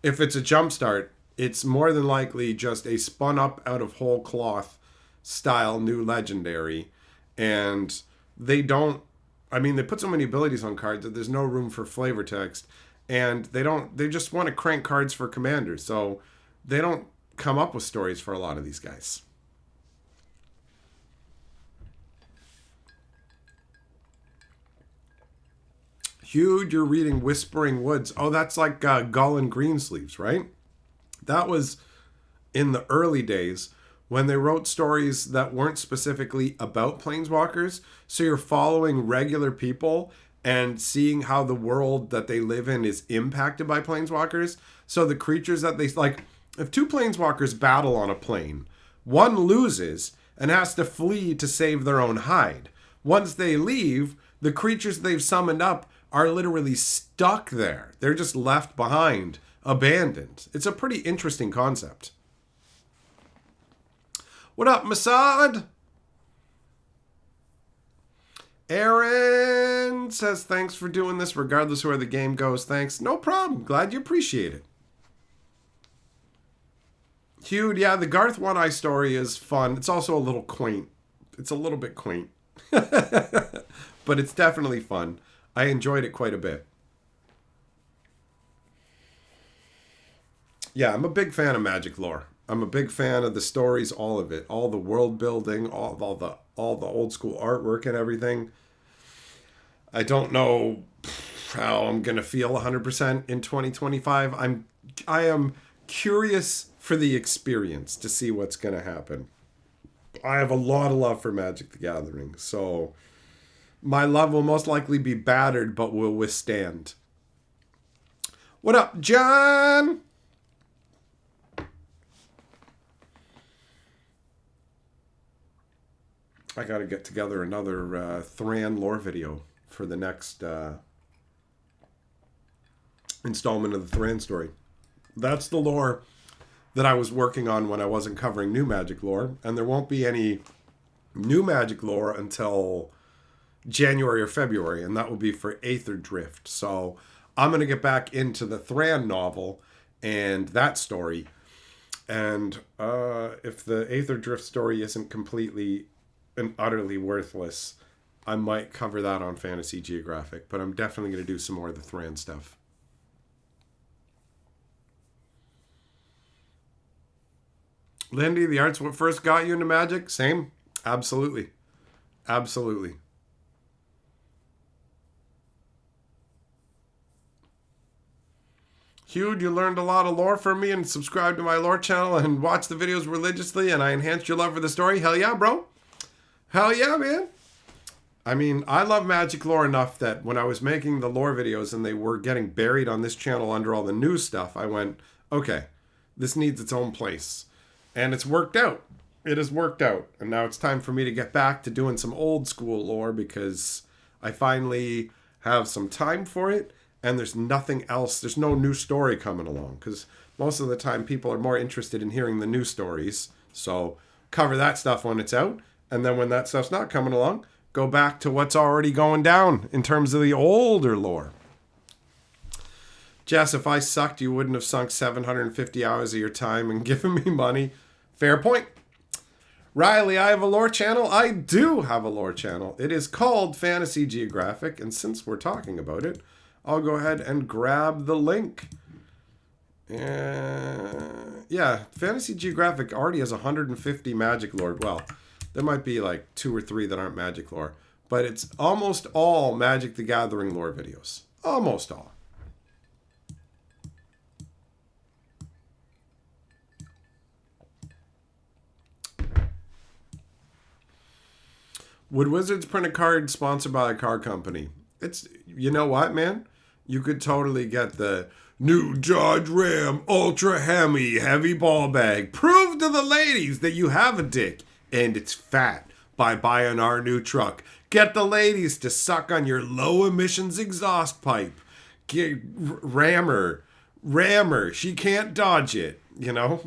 if it's a Jumpstart, it's more than likely just a spun up out of whole cloth style new legendary. And they don't, I mean, they put so many abilities on cards that there's no room for flavor text. And they just want to crank cards for commanders. So they don't come up with stories for a lot of these guys. Huge, you're reading Whispering Woods. Oh, that's like Gull and Greensleeves, right? That was in the early days when they wrote stories that weren't specifically about planeswalkers. So you're following regular people and seeing how the world that they live in is impacted by planeswalkers. So the creatures that they like, if two planeswalkers battle on a plane, one loses and has to flee to save their own hide. Once they leave, the creatures they've summoned up are literally stuck there. They're just left behind, abandoned. It's a pretty interesting concept. What up, Masad? Aaron says, thanks for doing this regardless of where the game goes. Thanks. No problem. Glad you appreciate it. Hugh, yeah, the Garth One-Eye story is fun. It's also a little quaint. It's a little bit quaint. But it's definitely fun. I enjoyed it quite a bit. Yeah, I'm a big fan of Magic lore. I'm a big fan of the stories, all of it. All the world building, all the old school artwork and everything. I don't know how I'm going to feel 100% in 2025. I am curious for the experience to see what's going to happen. I have a lot of love for Magic the Gathering, so my love will most likely be battered, but will withstand. What up, John? I got to get together another Thran lore video for the next installment of the Thran story. That's the lore that I was working on when I wasn't covering new Magic lore, and there won't be any new Magic lore until January or February, and that will be for Aether Drift. So I'm going to get back into the Thran novel and that story. And if the Aether Drift story isn't completely and utterly worthless, I might cover that on Fantasy Geographic. But I'm definitely going to do some more of the Thran stuff. Lindy, the art's what first got you into Magic? Same? Absolutely. Absolutely. Hugh, you learned a lot of lore from me and subscribed to my lore channel and watched the videos religiously, and I enhanced your love for the story. Hell yeah, bro. Hell yeah, man. I mean, I love Magic lore enough that when I was making the lore videos and they were getting buried on this channel under all the new stuff, I went, okay, this needs its own place. And it's worked out. It has worked out. And now it's time for me to get back to doing some old school lore because I finally have some time for it. And there's nothing else. There's no new story coming along because most of the time people are more interested in hearing the new stories. So cover that stuff when it's out. And then when that stuff's not coming along, go back to what's already going down in terms of the older lore. Jess, if I sucked, you wouldn't have sunk 750 hours of your time and given me money. Fair point. Riley, I have a lore channel. I do have a lore channel. It is called Fantasy Geographic. And since we're talking about it, I'll go ahead and grab the link. Yeah, Fantasy Geographic already has 150 Magic lore. Well, there might be like 2 or 3 that aren't Magic lore. But it's almost all Magic the Gathering lore videos. Almost all. Would Wizards print a card sponsored by a car company? It's, you know what, man? You could totally get the new Dodge Ram Ultra Hemi heavy ball bag. Prove to the ladies that you have a dick and it's fat by buying our new truck. Get the ladies to suck on your low emissions exhaust pipe. Get rammer. She can't dodge it, you know?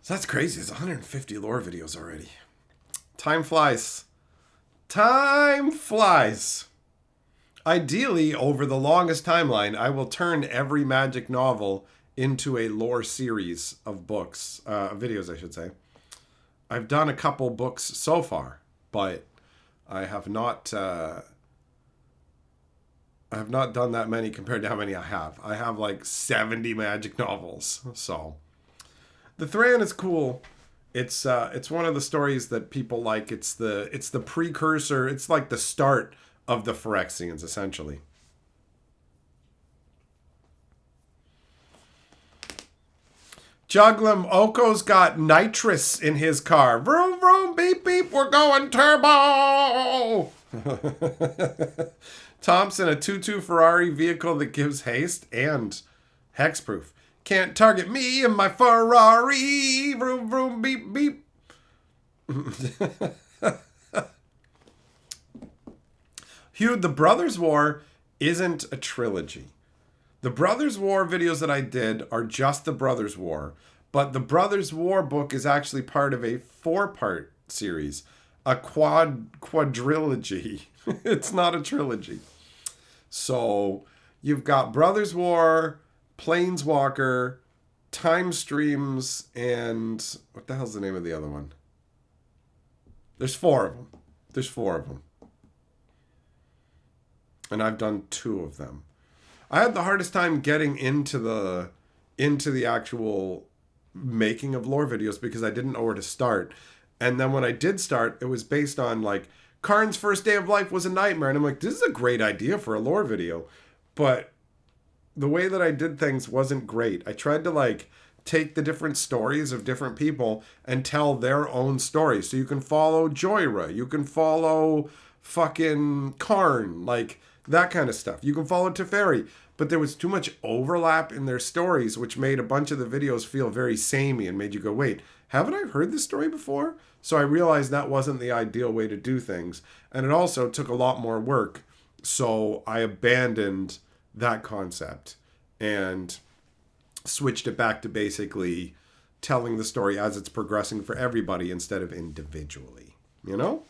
So that's crazy. It's 150 lore videos already. Time flies. Time flies. Ideally, over the longest timeline, I will turn every Magic novel into a lore series of books, videos, I should say. I've done a couple books so far, but I have not done that many compared to how many I have. I have like 70 Magic novels, so the Thran is cool. It's one of the stories that people like. It's the precursor. It's like the start of the Phyrexians, essentially. Juglum, Oko's got nitrous in his car. Vroom, vroom, beep, beep, we're going turbo! Thompson, a 2.2 Ferrari vehicle that gives haste and hexproof. Can't target me and my Ferrari. Vroom, vroom, beep, beep. Hugh, the Brothers War isn't a trilogy. The Brothers War videos that I did are just the Brothers War. But the Brothers War book is actually part of a 4-part series. A quadrilogy. It's not a trilogy. So you've got Brothers War, Planeswalker, Time Streams, and what the hell's the name of the other one? There's 4 of them. And I've done 2 of them. I had the hardest time getting into the actual making of lore videos because I didn't know where to start. And then when I did start, it was based on like Karn's first day of life was a nightmare. And I'm like, this is a great idea for a lore video. But the way that I did things wasn't great. I tried to like take the different stories of different people and tell their own stories. So you can follow Joyra, you can follow fucking Karn, like that kind of stuff. You can follow Teferi. But there was too much overlap in their stories, which made a bunch of the videos feel very samey and made you go, wait, haven't I heard this story before? So I realized that wasn't the ideal way to do things. And it also took a lot more work. So I abandoned that concept and switched it back to basically telling the story as it's progressing for everybody instead of individually, you know?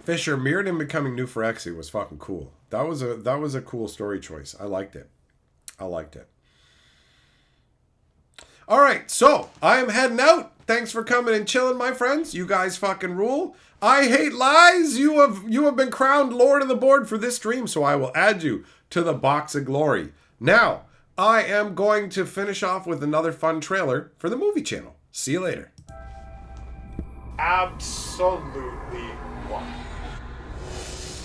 Fisher, Mirrodin becoming new Phyrexia was fucking cool. That was a cool story choice. I liked it. All right, so I am heading out. Thanks for coming and chilling, my friends. You guys fucking rule. I hate lies. You have been crowned Lord of the Board for this stream, so I will add you to the box of glory. Now, I am going to finish off with another fun trailer for the movie channel. See you later. Absolutely wonderful.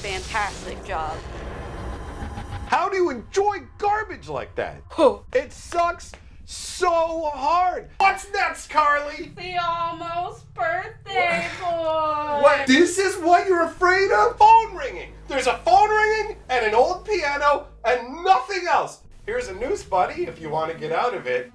Fantastic job. How do you enjoy garbage like that? It sucks so hard. What's next, Carly? The almost birthday boy. What? This is what you're afraid of? Phone ringing. There's a phone ringing and an old piano and nothing else. Here's a noose, buddy, if you want to get out of it.